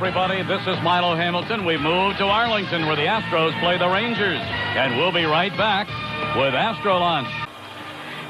everybody. This is Milo Hamilton. We move to Arlington where the Astros play the Rangers. And we'll be right back with Astro Lunch.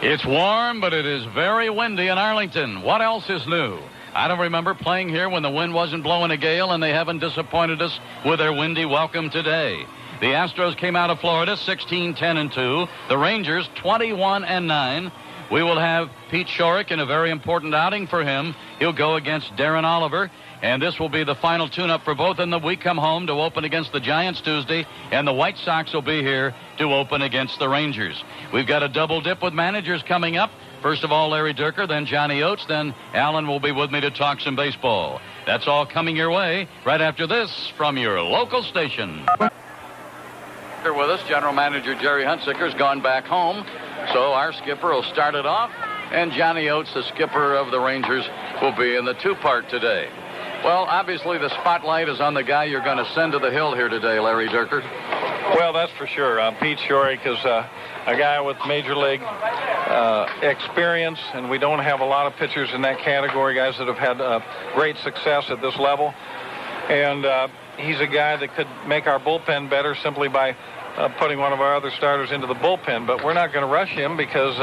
It's warm, but it is very windy in Arlington. What else is new? I don't remember playing here when the wind wasn't blowing a gale, and they haven't disappointed us with their windy welcome today. The Astros came out of Florida 16-10-2. The Rangers 21-9. We will have Pete Shorrock in a very important outing for him. He'll go against Darren Oliver, and this will be the final tune-up for both of them. We come home to open against the Giants Tuesday, and the White Sox will be here to open against the Rangers. We've got a double dip with managers coming up. First of all, Larry Dierker, then Johnny Oates, then Alan will be with me to talk some baseball. That's all coming your way right after this from your local station. Here with us, General Manager Jerry Hunsaker has gone back home, so our skipper will start it off, and Johnny Oates, the skipper of the Rangers, will be in the two-part today. Well, obviously the spotlight is on the guy you're going to send to the hill here today, Larry Dierker. Well, that's for sure. Pete Shorrock is a guy with major league experience, and we don't have a lot of pitchers in that category, guys that have had great success at this level. And he's a guy that could make our bullpen better simply by putting one of our other starters into the bullpen. But we're not going to rush him because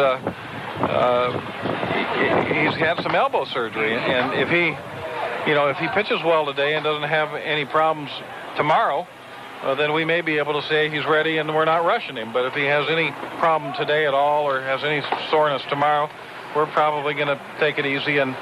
he's had some elbow surgery. And if he pitches well today and doesn't have any problems tomorrow, then we may be able to say he's ready and we're not rushing him. But if he has any problem today at all or has any soreness tomorrow, we're probably going to take it easy and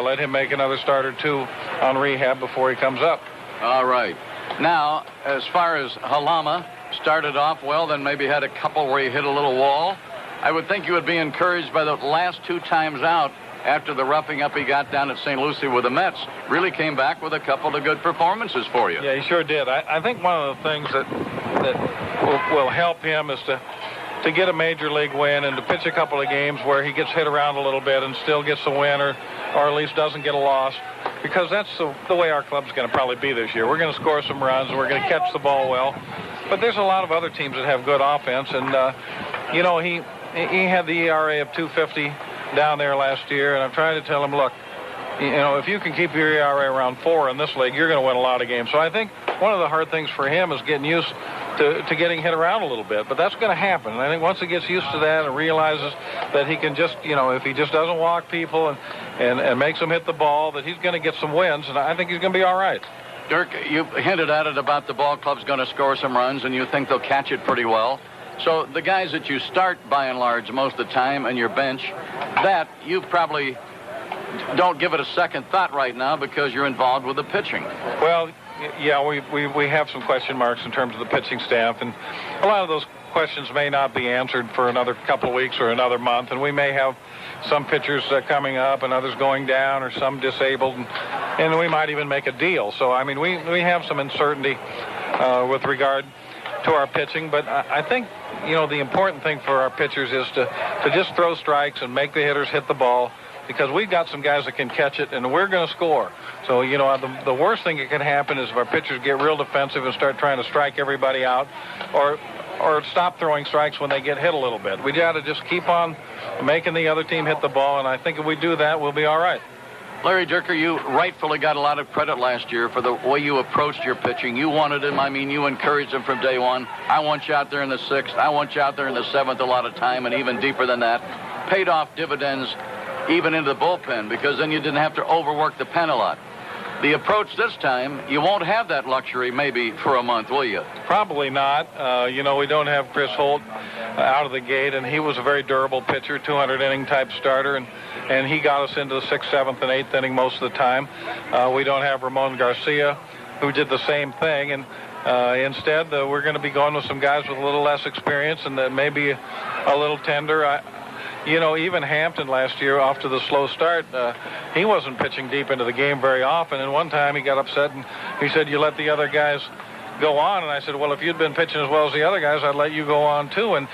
let him make another start or two on rehab before he comes up. All right. Now, as far as Halama started off well, then maybe had a couple where he hit a little wall, I would think you would be encouraged by the last two times out after the roughing up he got down at St. Lucie with the Mets. Really came back with a couple of good performances for you. Yeah, he sure did. I think one of the things that will help him is to get a major league win and to pitch a couple of games where he gets hit around a little bit and still gets a win or at least doesn't get a loss, because that's the way our club's going to probably be this year. We're going to score some runs and we're going to catch the ball well. But there's a lot of other teams that have good offense, and he had the ERA of 2.50 down there last year, and I'm trying to tell him, look, if you can keep your ERA around 4 in this league, you're going to win a lot of games. So I think one of the hard things for him is getting used to getting hit around a little bit, but that's going to happen. And I think once he gets used to that and realizes that he can just, if he just doesn't walk people and makes them hit the ball, that he's going to get some wins, and I think he's going to be all right. Dirk, you hinted at it about the ball club's going to score some runs, and you think they'll catch it pretty well. So the guys that you start, by and large, most of the time, and your bench, that you probably don't give it a second thought right now because you're involved with the pitching. Well, yeah, we have some question marks in terms of the pitching staff, and a lot of those questions may not be answered for another couple of weeks or another month, and we may have some pitchers coming up and others going down or some disabled, and we might even make a deal. So, I mean, we have some uncertainty with regard to our pitching, but I think, the important thing for our pitchers is to just throw strikes and make the hitters hit the ball, because we've got some guys that can catch it, and we're going to score. So, the worst thing that can happen is if our pitchers get real defensive and start trying to strike everybody out, or stop throwing strikes when they get hit a little bit. We got to just keep on making the other team hit the ball, and I think if we do that, we'll be all right. Larry Dierker, you rightfully got a lot of credit last year for the way you approached your pitching. You wanted him. I mean, you encouraged him from day one. I want you out there in the 6th. I want you out there in the 7th a lot of time, and even deeper than that. Paid off dividends even into the bullpen, because then you didn't have to overwork the pen a lot. The approach this time, you won't have that luxury maybe for a month, will you? Probably not. We don't have Chris Holt out of the gate, and he was a very durable pitcher, 200-inning type starter, and he got us into the 6th, 7th, and 8th inning most of the time. We don't have Ramon Garcia, who did the same thing, and instead we're going to be going with some guys with a little less experience and that maybe a little tender. Even Hampton last year, off to the slow start, he wasn't pitching deep into the game very often. And one time he got upset and he said, "You let the other guys go on." And I said, "Well, if you'd been pitching as well as the other guys, I'd let you go on too." And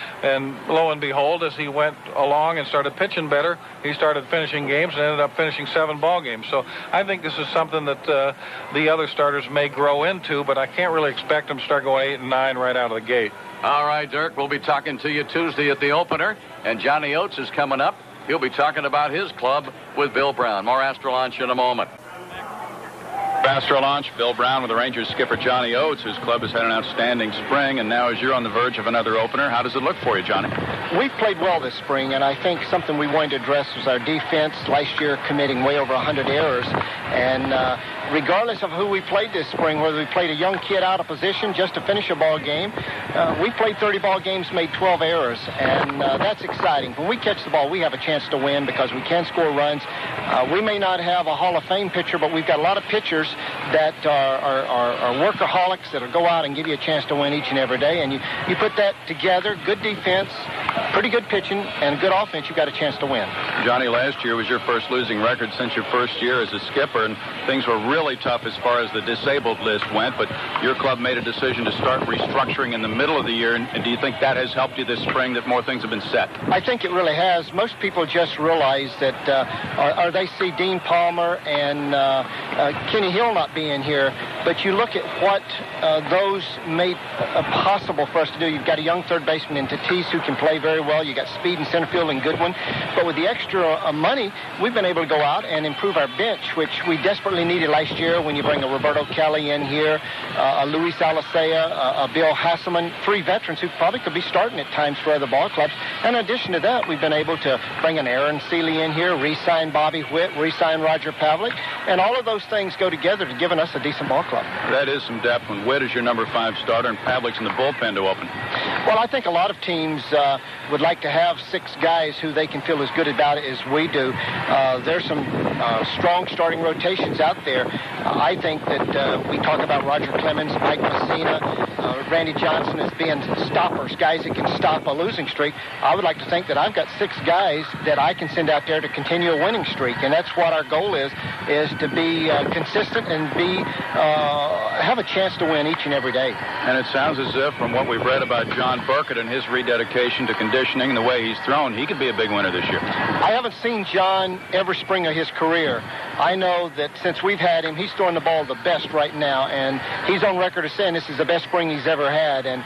lo and behold, as he went along and started pitching better, he started finishing games and ended up finishing 7 ball games. So I think this is something that the other starters may grow into, but I can't really expect them to start going 8 and 9 right out of the gate. All right, Dirk, we'll be talking to you Tuesday at the opener, and Johnny Oates is coming up. He'll be talking about his club with Bill Brown. More Astro Lunch in a moment. Astro launch, Bill Brown with the Rangers skipper Johnny Oates, whose club has had an outstanding spring, and now as you're on the verge of another opener, how does it look for you, Johnny? We've played well this spring, and I think something we wanted to address was our defense. Last year committing way over 100 errors, and regardless of who we played this spring, whether we played a young kid out of position just to finish a ball game, we played 30 ball games, made 12 errors, and that's exciting. When we catch the ball, we have a chance to win because we can score runs. We may not have a Hall of Fame pitcher, but we've got a lot of pitchers that are workaholics that'll go out and give you a chance to win each and every day. And you put that together, good defense, pretty good pitching, and good offense, you've got a chance to win. Johnny, last year was your first losing record since your first year as a skipper, and things were really tough as far as the disabled list went, but your club made a decision to start restructuring in the middle of the year, and do you think that has helped you this spring, that more things have been set? I think it really has. Most people just realize that, or they see Dean Palmer and Kenny Hill not being here, but you look at what those made possible for us to do. You've got a young third baseman in Tatis who can play very well. You got speed in center field and Goodwin. But with the extra money, we've been able to go out and improve our bench, which we desperately needed last year when you bring a Roberto Kelly in here, a Luis Alicea, a Bill Hasselman, 3 veterans who probably could be starting at times for other ball clubs. And in addition to that, we've been able to bring an Aaron Seeley in here, re-sign Bobby Witt, re-sign Roger Pavlik, and all of those things go together to giving us a decent ball club. That is some depth when Witt is your number 5 starter and Pavlik's in the bullpen to open. Well, I think a lot of teams would like to have 6 guys who they can feel as good about it as we do. There's some strong starting rotations out there. I think that we talk about Roger Clemens, Mike Messina, Randy Johnson as being stoppers, guys that can stop a losing streak. I would like to think that I've got 6 guys that I can send out there to continue a winning streak, and that's what our goal is to be consistent and have a chance to win each and every day. And it sounds as if, from what we've read about John Burkett and his rededication to conditioning and the way he's thrown, he could be a big winner this year. I haven't seen John every spring of his career. I know that since we've had him, he's throwing the ball the best right now, and he's on record as saying this is the best spring he's ever had. And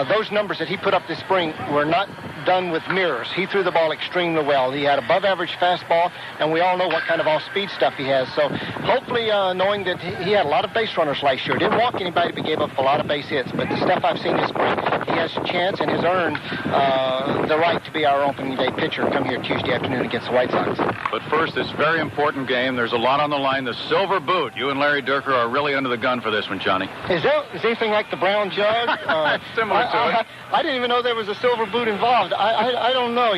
those numbers that he put up this spring were not done with mirrors. He threw the ball extremely well. He had above average fastball, and we all know what kind of off-speed stuff he has. So hopefully, knowing that he had a lot of base runners last year, didn't walk anybody, but gave up a lot of base hits. But the stuff I've seen this spring, he has a chance and has earned the right to be our opening day pitcher come here Tuesday afternoon against the White Sox. But first, this very important game. There's a lot on the line. The silver boot. You and Larry Dierker are really under the gun for this one, Johnny. Is anything like the brown jug? Similar to it. I didn't even know there was a silver boot involved. I don't know,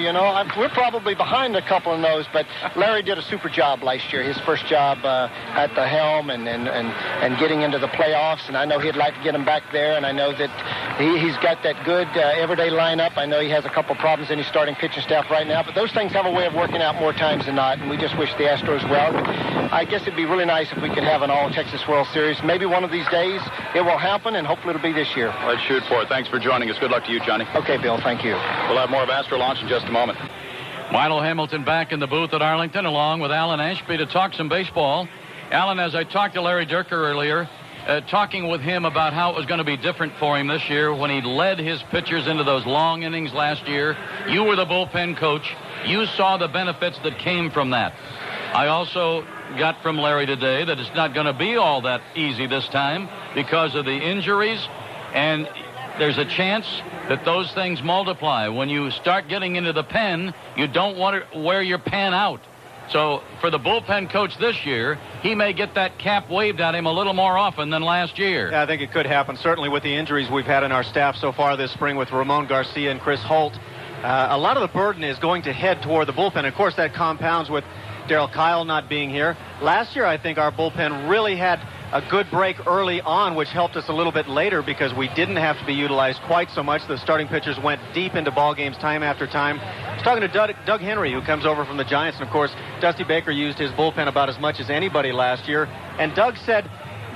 we're probably behind a couple of those, but Larry did a super job last year. His first job at the helm and getting into the playoffs, and I know he'd like to get him back there, and I know that he's got that good everyday lineup. I know he has a couple problems in his starting pitching staff right now, but those things have a way of working out more times than not, and we just wish the Astros well. But I guess it'd be really nice if we could have an all-Texas World Series. Maybe one of these days it will happen, and hopefully it'll be this year. Let's shoot for it. Thanks for joining us. Good luck to you, Johnny. Okay, Bill. Thank you. We'll have more of Astro Launch in just a moment. Milo Hamilton back in the booth at Arlington along with Alan Ashby to talk some baseball. Alan, as I talked to Larry Dierker earlier, talking with him about how it was going to be different for him this year when he led his pitchers into those long innings last year. You were the bullpen coach. You saw the benefits that came from that. I also got from Larry today that it's not going to be all that easy this time because of the injuries, and there's a chance that those things multiply. When you start getting into the pen, you don't want to wear your pen out. So for the bullpen coach this year, he may get that cap waved at him a little more often than last year. Yeah, I think it could happen, certainly with the injuries we've had in our staff so far this spring with Ramon Garcia and Chris Holt. A lot of the burden is going to head toward the bullpen. Of course, that compounds with Darryl Kyle not being here. Last year, I think our bullpen really had a good break early on, which helped us a little bit later because we didn't have to be utilized quite so much. The starting pitchers went deep into ball games time after time. I was talking to Doug Henry, who comes over from the Giants, and of course, Dusty Baker used his bullpen about as much as anybody last year. And Doug said,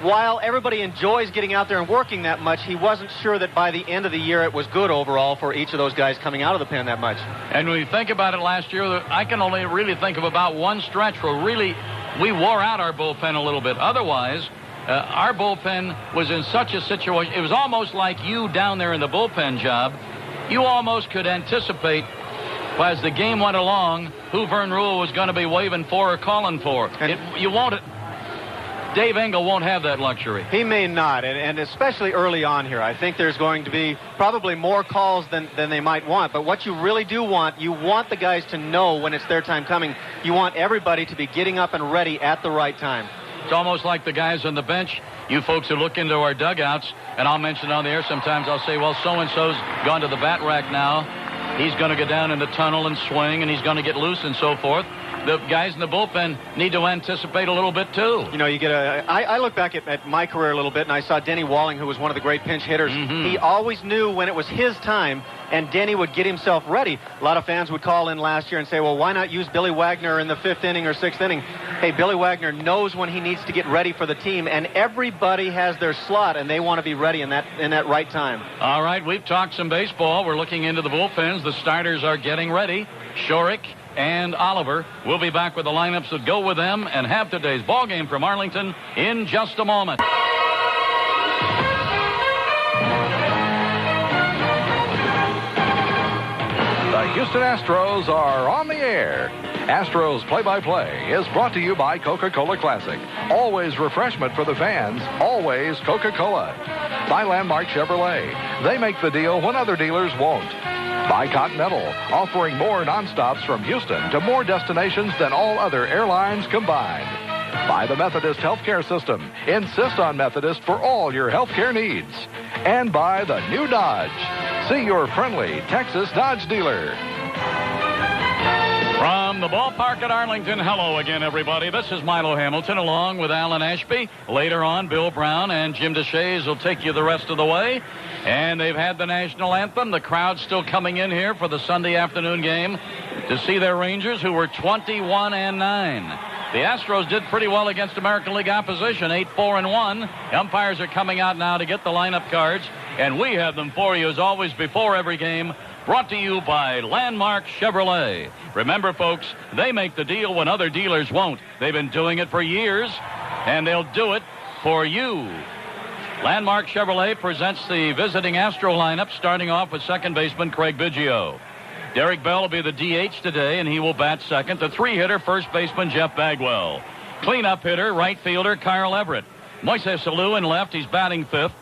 while everybody enjoys getting out there and working that much, he wasn't sure that by the end of the year it was good overall for each of those guys coming out of the pen that much. And when you think about it last year, I can only really think of about one stretch where really we wore out our bullpen a little bit. Otherwise, our bullpen was in such a situation. It was almost like you down there in the bullpen job. You almost could anticipate as the game went along who Vern Rule was going to be waving for or calling for. You won't Dave Engel won't have that luxury. He may not, and especially early on here. I think there's going to be probably more calls than they might want. But what you really do want, you want the guys to know when it's their time coming. You want everybody to be getting up and ready at the right time. It's almost like the guys on the bench, you folks who look into our dugouts, and I'll mention on the air sometimes, I'll say, well, so-and-so's gone to the bat rack now. He's going to go down in the tunnel and swing, and he's going to get loose and so forth. The guys in the bullpen need to anticipate a little bit, too. You know, you get I look back at my career a little bit, and I saw Denny Walling, who was one of the great pinch hitters. Mm-hmm. He always knew when it was his time, and Denny would get himself ready. A lot of fans would call in last year and say, well, why not use Billy Wagner in the 5th inning or 6th inning? Hey, Billy Wagner knows when he needs to get ready for the team, and everybody has their slot, and they want to be ready in that right time. All right, we've talked some baseball. We're looking into the bullpens. The starters are getting ready. Shorrock and Oliver. We'll be back with the lineups that go with them and have today's ball game from Arlington in just a moment. The Houston Astros are on the air. Astros play-by-play is brought to you by Coca-Cola Classic. Always refreshment for the fans. Always Coca-Cola. By Landmark Chevrolet. They make the deal when other dealers won't. By Continental, offering more nonstops from Houston to more destinations than all other airlines combined. By the Methodist Healthcare System. Insist on Methodist for all your healthcare needs. And by the new Dodge. See your friendly Texas Dodge dealer. From the ballpark at Arlington, hello again, everybody. This is Milo Hamilton along with Alan Ashby. Later on, Bill Brown and Jim DeShays will take you the rest of the way. And they've had the national anthem. The crowd's still coming in here for the Sunday afternoon game to see their Rangers, who were 21-9. The Astros did pretty well against American League opposition, 8-4-1. Umpires are coming out now to get the lineup cards, and we have them for you as always before every game. Brought to you by Landmark Chevrolet. Remember, folks, they make the deal when other dealers won't. They've been doing it for years, and they'll do it for you. Landmark Chevrolet presents the visiting Astro lineup, starting off with second baseman Craig Biggio. Derek Bell will be the DH today, and he will bat second. The 3-hitter, first baseman Jeff Bagwell. Cleanup hitter, right fielder Kyle Everett. Moises Alou in left, he's batting fifth.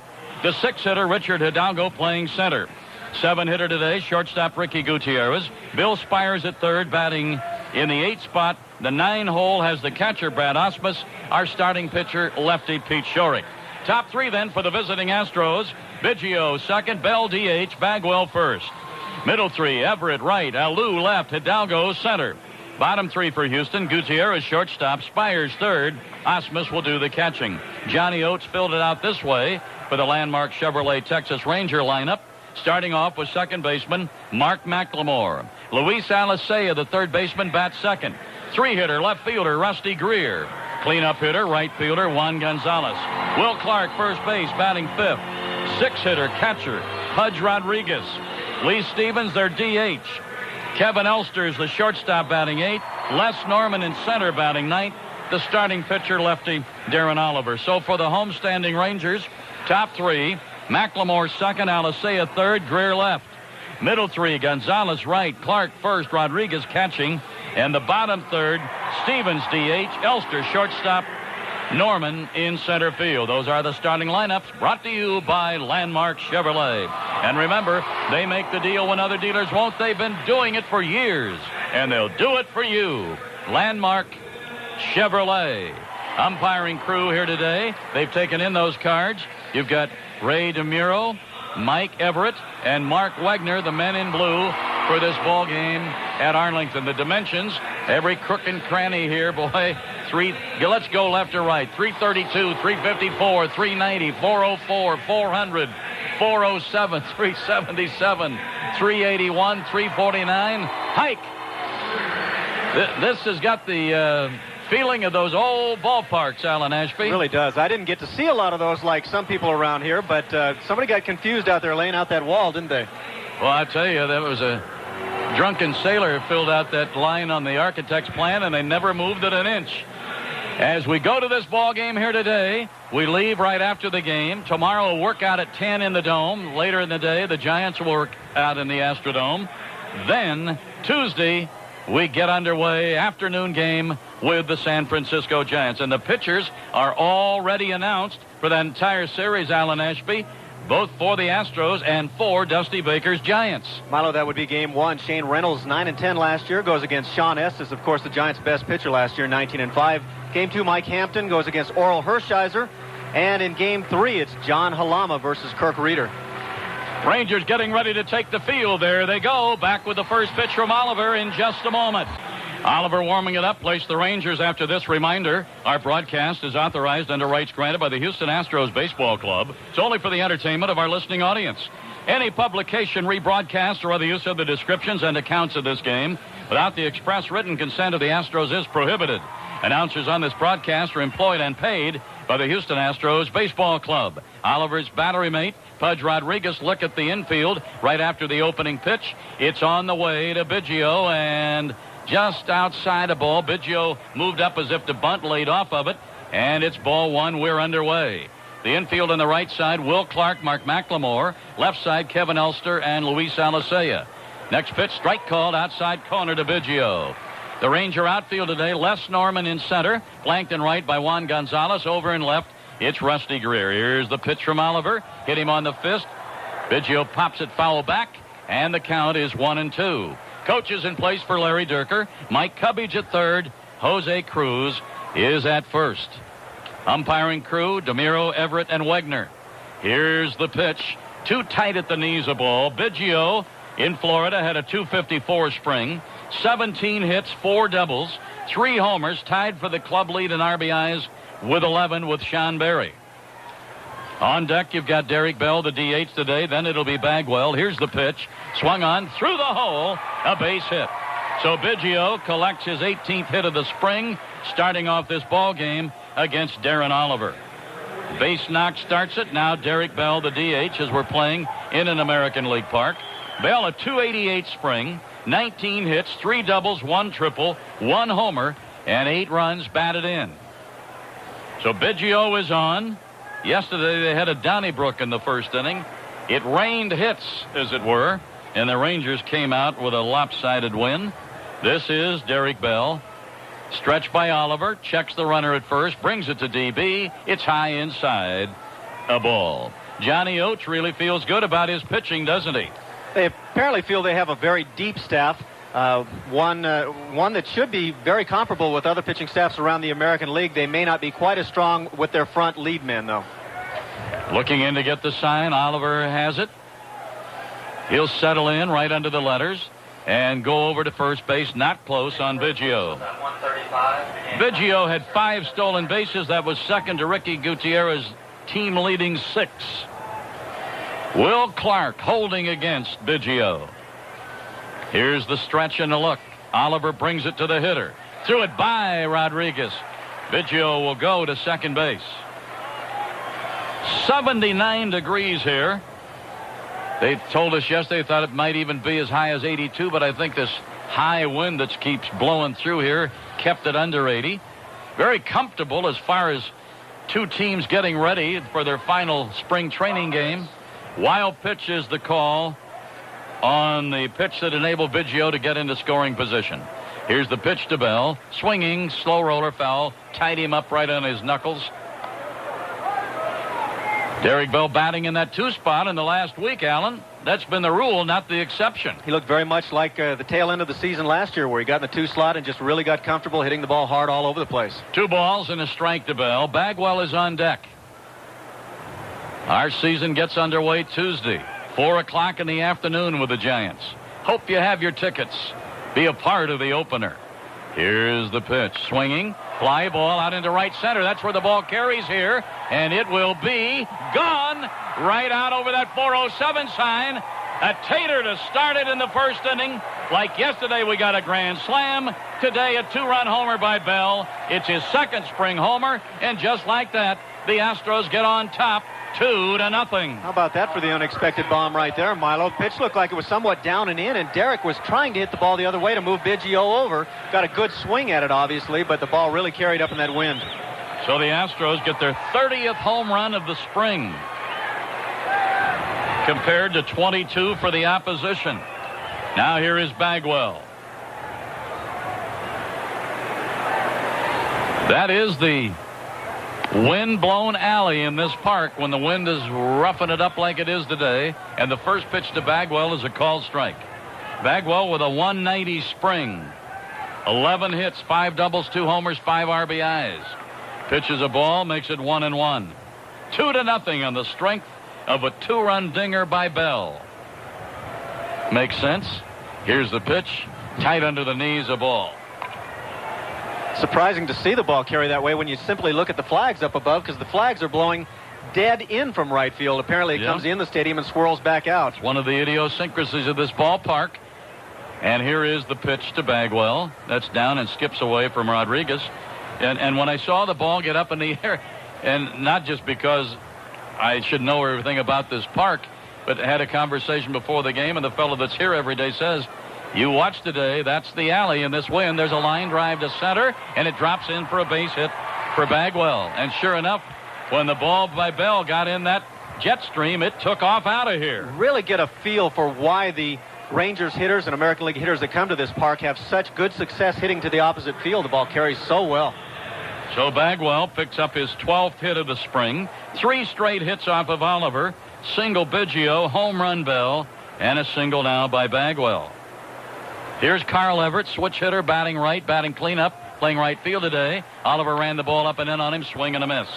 The 6-hitter, Richard Hidalgo, playing center. 7-hitter today, shortstop Ricky Gutierrez. Bill Spires at third, batting in the 8th spot. The 9-hole has the catcher, Brad Osmus. Our starting pitcher, lefty Pete Shorrock. Top 3 then for the visiting Astros. Biggio second, Bell DH, Bagwell first. Middle 3, Everett right, Alou left, Hidalgo center. Bottom 3 for Houston, Gutierrez shortstop, Spires third. Osmus will do the catching. Johnny Oates filled it out this way for the Landmark Chevrolet Texas Ranger lineup. Starting off with second baseman Mark McLemore. Luis Alicea, the third baseman, bats second. 3-hitter, left fielder Rusty Greer. Cleanup hitter, right fielder Juan Gonzalez. Will Clark, first base, batting fifth. 6-hitter, catcher Pudge Rodriguez. Lee Stevens, their DH. Kevin Elsters, the shortstop, batting 8th. Les Norman in center, batting 9th. The starting pitcher, lefty Darren Oliver. So for the homestanding Rangers, top 3, McLemore second, Alicea third, Greer left. Middle 3, Gonzalez right, Clark first, Rodriguez catching. And the bottom third, Stevens DH, Elster shortstop, Norman in center field. Those are the starting lineups, brought to you by Landmark Chevrolet. And remember, they make the deal when other dealers won't. They've been doing it for years, and they'll do it for you. Landmark Chevrolet. Umpiring crew here today. They've taken in those cards. You've got Ray DeMuro, Mike Everett, and Mark Wagner, the men in blue, for this ball game at Arlington. The dimensions, every crook and cranny here, boy. Let's go left to right. 332, 354, 390, 404, 400, 407, 377, 381, 349. Hike! This has got the feeling of those old ballparks, Alan Ashby. It really does. I didn't get to see a lot of those like some people around here, but somebody got confused out there laying out that wall, didn't they? Well, I tell you, that was a drunken sailor who filled out that line on the architect's plan, and they never moved it an inch. As we go to this ball game here today, we leave right after the game. Tomorrow we'll work out at 10 in the Dome. Later in the day, the Giants will work out in the Astrodome. Then, Tuesday, we get underway. Afternoon game with the San Francisco Giants. And the pitchers are already announced for that entire series, Alan Ashby, both for the Astros and for Dusty Baker's Giants. Milo, that would be game one. Shane Reynolds, 9-10 last year, goes against Sean Estes, of course, the Giants' best pitcher last year, 19-5. Game two, Mike Hampton goes against Oral Hershiser. And in game three, it's John Halama versus Kirk Reeder. Rangers getting ready to take the field. There they go. Back with the first pitch from Oliver in just a moment. Oliver warming it up. Place the Rangers after this reminder. Our broadcast is authorized under rights granted by the Houston Astros Baseball Club. It's only for the entertainment of our listening audience. Any publication, rebroadcast, or other use of the descriptions and accounts of this game without the express written consent of the Astros is prohibited. Announcers on this broadcast are employed and paid by the Houston Astros Baseball Club. Oliver's battery mate, Pudge Rodriguez, look at the infield right after the opening pitch. It's on the way to Biggio, and just outside a ball. Biggio moved up as if to bunt, laid off of it, and it's ball one. We're underway. The infield on the right side, Will Clark, Mark McLemore. Left side, Kevin Elster and Luis Alicea. Next pitch, strike called outside corner to Biggio. The Ranger outfield today, Les Norman in center, flanked in right by Juan Gonzalez. Over in left, it's Rusty Greer. Here's the pitch from Oliver. Hit him on the fist. Biggio pops it foul back, and the count is 1-2. Coaches in place for Larry Durker. Mike Cubbage at third. Jose Cruz is at first. Umpiring crew, DeMiro, Everett, and Wegner. Here's the pitch. Too tight at the knees a ball. Biggio in Florida had a .254 spring. 17 hits, 4 doubles, 3 homers, tied for the club lead in RBIs with 11 with Sean Berry. On deck, you've got Derek Bell, the DH today. Then it'll be Bagwell. Here's the pitch. Swung on through the hole. A base hit. So Biggio collects his 18th hit of the spring, starting off this ball game against Darren Oliver. Base knock starts it. Now Derek Bell, the DH, as we're playing in an American League park. Bell, a .288 spring. 19 hits, 3 doubles, 1 triple, 1 homer, and 8 runs batted in. So Biggio is on. Yesterday they had a Donnybrook in the first inning. It rained hits, as it were, and the Rangers came out with a lopsided win. This is Derek Bell. Stretched by Oliver, checks the runner at first, brings it to DB. It's high inside, a ball. Johnny Oates really feels good about his pitching, doesn't he? They apparently feel they have a very deep staff, one that should be very comparable with other pitching staffs around the American League. They may not be quite as strong with their front lead men, though. Looking in to get the sign. Oliver has it. He'll settle in right under the letters and go over to first base. Not close on Biggio. Biggio had 5 stolen bases. That was second to Ricky Gutierrez, team leading 6. Will Clark holding against Biggio. Here's the stretch and the look. Oliver brings it to the hitter. Threw it by Rodriguez. Biggio will go to second base. 79 degrees here. They told us yesterday they thought it might even be as high as 82, but I think this high wind that keeps blowing through here kept it under 80. Very comfortable as far as 2 teams getting ready for their final spring training game. Wild pitch is the call on the pitch that enabled Biggio to get into scoring position. Here's the pitch to Bell. Swinging, slow roller foul. Tied him up right on his knuckles. Derek Bell batting in that 2 spot in the last week, Alan. That's been the rule, not the exception. He looked very much like the tail end of the season last year, where he got in the 2 slot and just really got comfortable hitting the ball hard all over the place. 2 balls and a strike to Bell. Bagwell is on deck. Our season gets underway Tuesday, 4 o'clock in the afternoon with the Giants. Hope you have your tickets. Be a part of the opener. Here's the pitch. Swinging. Fly ball out into right center. That's where the ball carries here. And it will be gone right out over that 407 sign. A tater to start it in the first inning. Like yesterday, we got a grand slam. Today, a 2-run homer by Bell. It's his second spring homer. And just like that, the Astros get on top 2-0. How about that for the unexpected bomb right there, Milo? Pitch looked like it was somewhat down and in, and Derek was trying to hit the ball the other way to move Biggio over. Got a good swing at it, obviously, but the ball really carried up in that wind. So the Astros get their 30th home run of the spring, compared to 22 for the opposition. Now here is Bagwell. That is the wind-blown alley in this park when the wind is roughing it up like it is today. And the first pitch to Bagwell is a called strike. Bagwell with a 190 spring. 11 hits, 5 doubles, 2 homers, 5 RBIs. Pitches a ball, makes it 1-1. 2-0 on the strength of a 2-run dinger by Bell. Makes sense. Here's the pitch. Tight under the knees, a ball. Surprising to see the ball carry that way when you simply look at the flags up above, because the flags are blowing dead in from right field. Apparently it comes in the stadium and swirls back out. It's one of the idiosyncrasies of this ballpark. And here is the pitch to Bagwell. That's down and skips away from Rodriguez. And when I saw the ball get up in the air, and not just because I should know everything about this park, but had a conversation before the game, and the fellow that's here every day says, you watch today, that's the alley in this wind. There's a line drive to center, and it drops in for a base hit for Bagwell. And sure enough, when the ball by Bell got in that jet stream, it took off out of here. Really get a feel for why the Rangers hitters and American League hitters that come to this park have such good success hitting to the opposite field. The ball carries so well. So Bagwell picks up his 12th hit of the spring. 3 straight hits off of Oliver. Single Biggio, home run Bell, and a single now by Bagwell. Here's Carl Everett, switch hitter, batting right, batting cleanup, playing right field today. Oliver ran the ball up and in on him, swing and a miss.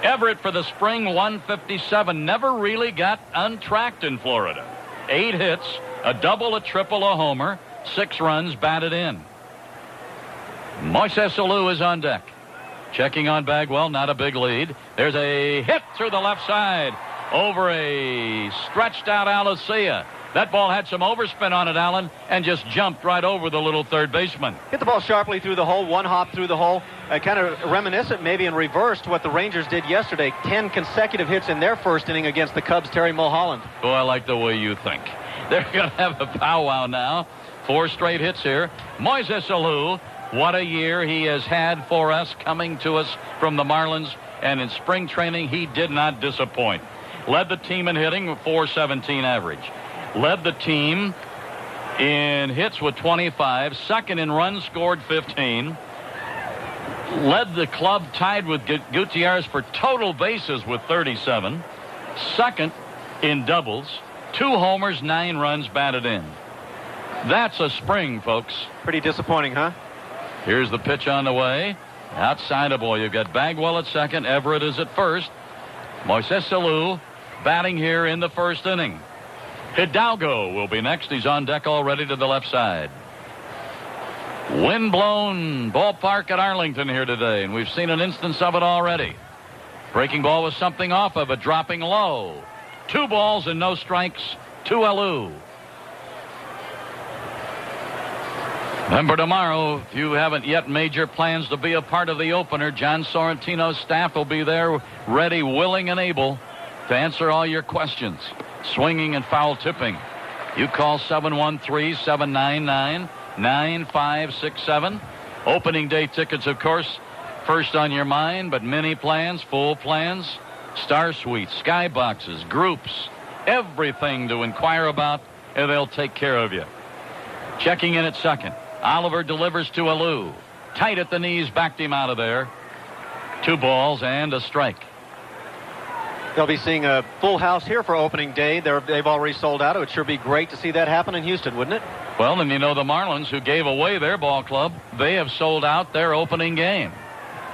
Everett for the spring, 157. Never really got untracked in Florida. 8 hits, a double, a triple, a homer, 6 runs batted in. Moises Alou is on deck. Checking on Bagwell, not a big lead. There's a hit through the left side over a stretched out Alicea. That ball had some overspin on it, Allen, and just jumped right over the little third baseman. Hit the ball sharply through the hole, one hop through the hole. Kind of reminiscent maybe in reverse to what the Rangers did yesterday. 10 consecutive hits in their first inning against the Cubs' Terry Mulholland. Oh, I like the way you think. They're going to have a powwow now. 4 straight hits here. Moises Alou, what a year he has had for us, coming to us from the Marlins. And in spring training, he did not disappoint. Led the team in hitting with .417 average. Led the team in hits with 25. Second in runs scored, 15. Led the club tied with Gutierrez for total bases with 37. Second in doubles. 2 homers, 9 runs batted in. That's a spring, folks. Pretty disappointing, huh? Here's the pitch on the way. Outside the ball, you've got Bagwell at second. Everett is at first. Moises Alou batting here in the first inning. Hidalgo will be next. He's on deck already to the left side. Wind-blown ballpark at Arlington here today, and we've seen an instance of it already. Breaking ball was something off of it, dropping low. 2 balls and no strikes to Alou. Remember, tomorrow, if you haven't yet made your plans to be a part of the opener, John Sorrentino's staff will be there, ready, willing, and able to answer all your questions. Swinging and foul tipping. You call 713-799-9567. Opening day tickets, of course, first on your mind, but mini plans, full plans, star suites, skyboxes, groups, everything to inquire about, and they'll take care of you. Checking in at second. Oliver delivers to Alou. Tight at the knees, backed him out of there. 2 balls and a strike. They'll be seeing a full house here for opening day. They've already sold out. It would sure be great to see that happen in Houston, wouldn't it? Well, then you know the Marlins, who gave away their ball club, they have sold out their opening game.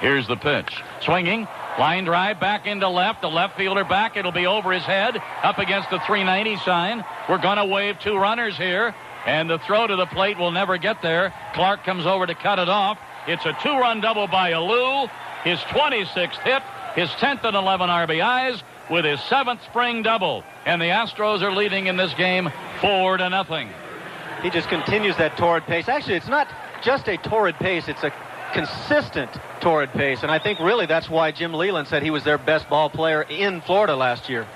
Here's the pitch. Swinging. Line drive back into left. The left fielder back. It'll be over his head. Up against the 390 sign. We're going to wave 2 runners here. And the throw to the plate will never get there. Clark comes over to cut it off. It's a 2-run double by Alou. His 26th hit. His 10th and 11 RBIs with his 7th spring double. And the Astros are leading in this game 4-0. He just continues that torrid pace. Actually, it's not just a torrid pace. It's a consistent torrid pace. And I think really that's why Jim Leyland said he was their best ball player in Florida last year.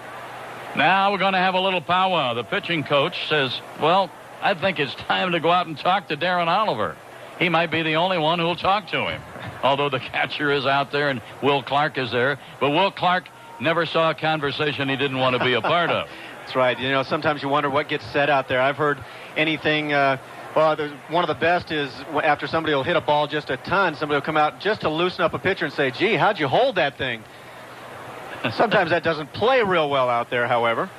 Now we're going to have a little powwow. The pitching coach says, well, I think it's time to go out and talk to Darren Oliver. He might be the only one who will talk to him. Although the catcher is out there and Will Clark is there. But Will Clark never saw a conversation he didn't want to be a part of. That's right. You know, sometimes you wonder what gets said out there. I've heard anything Well, one of the best is after somebody will hit a ball just a ton, somebody will come out just to loosen up a pitcher and say, gee, how'd you hold that thing? Sometimes that doesn't play real well out there, however.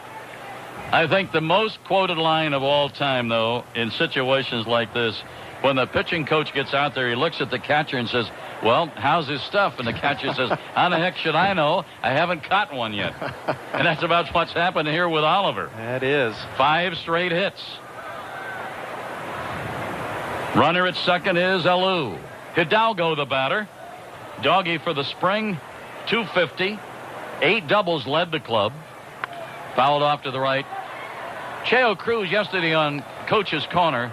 I think the most quoted line of all time, though, in situations like this, when the pitching coach gets out there, he looks at the catcher and says, well, how's his stuff? And the catcher says, how the heck should I know? I haven't caught one yet. And that's about what's happened here with Oliver. That is. 5 straight hits. Runner at second is Alou. Hidalgo, the batter. Doggy for the spring, 250. 8 doubles led the club. Fouled off to the right. Cheo Cruz yesterday on Coach's Corner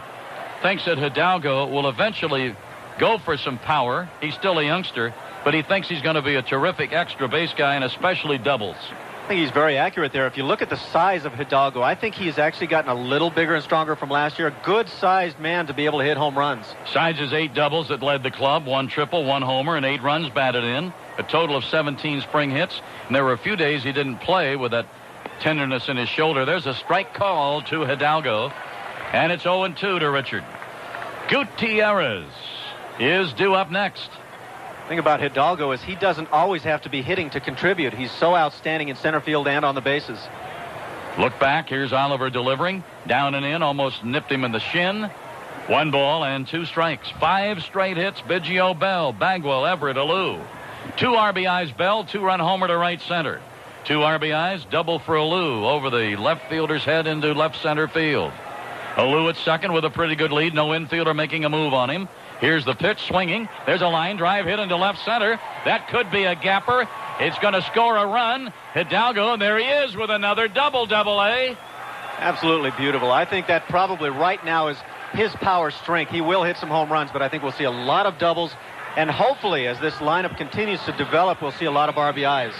thinks that Hidalgo will eventually go for some power. He's still a youngster, but he thinks he's going to be a terrific extra base guy, and especially doubles. I think he's very accurate there. If you look at the size of Hidalgo, I think he's actually gotten a little bigger and stronger from last year. A good-sized man to be able to hit home runs. Besides his 8 doubles that led the club, 1 triple, 1 homer, and 8 runs batted in. A total of 17 spring hits. And there were a few days he didn't play with that tenderness in his shoulder. There's a strike call to Hidalgo, and it's 0-2 to Richard. Gutierrez is due up next. The thing about Hidalgo is he doesn't always have to be hitting to contribute. He's so outstanding in center field and on the bases. Look back. Here's Oliver delivering. Down and in. Almost nipped him in the shin. 1 ball and 2 strikes. 5 straight hits. Biggio, Bell, Bagwell, Everett, Alou. 2 RBIs, Bell. 2-run homer to right center. 2 RBIs. Double for Alou over the left fielder's head into left center field. Alou at second with a pretty good lead. No infielder making a move on him. Here's the pitch swinging. There's a line drive hit into left center. That could be a gapper. It's going to score a run. Hidalgo, and there he is with another double A. Absolutely beautiful. I think that probably right now is his power strength. He will hit some home runs, but I think we'll see a lot of doubles. And hopefully, as this lineup continues to develop, we'll see a lot of RBIs.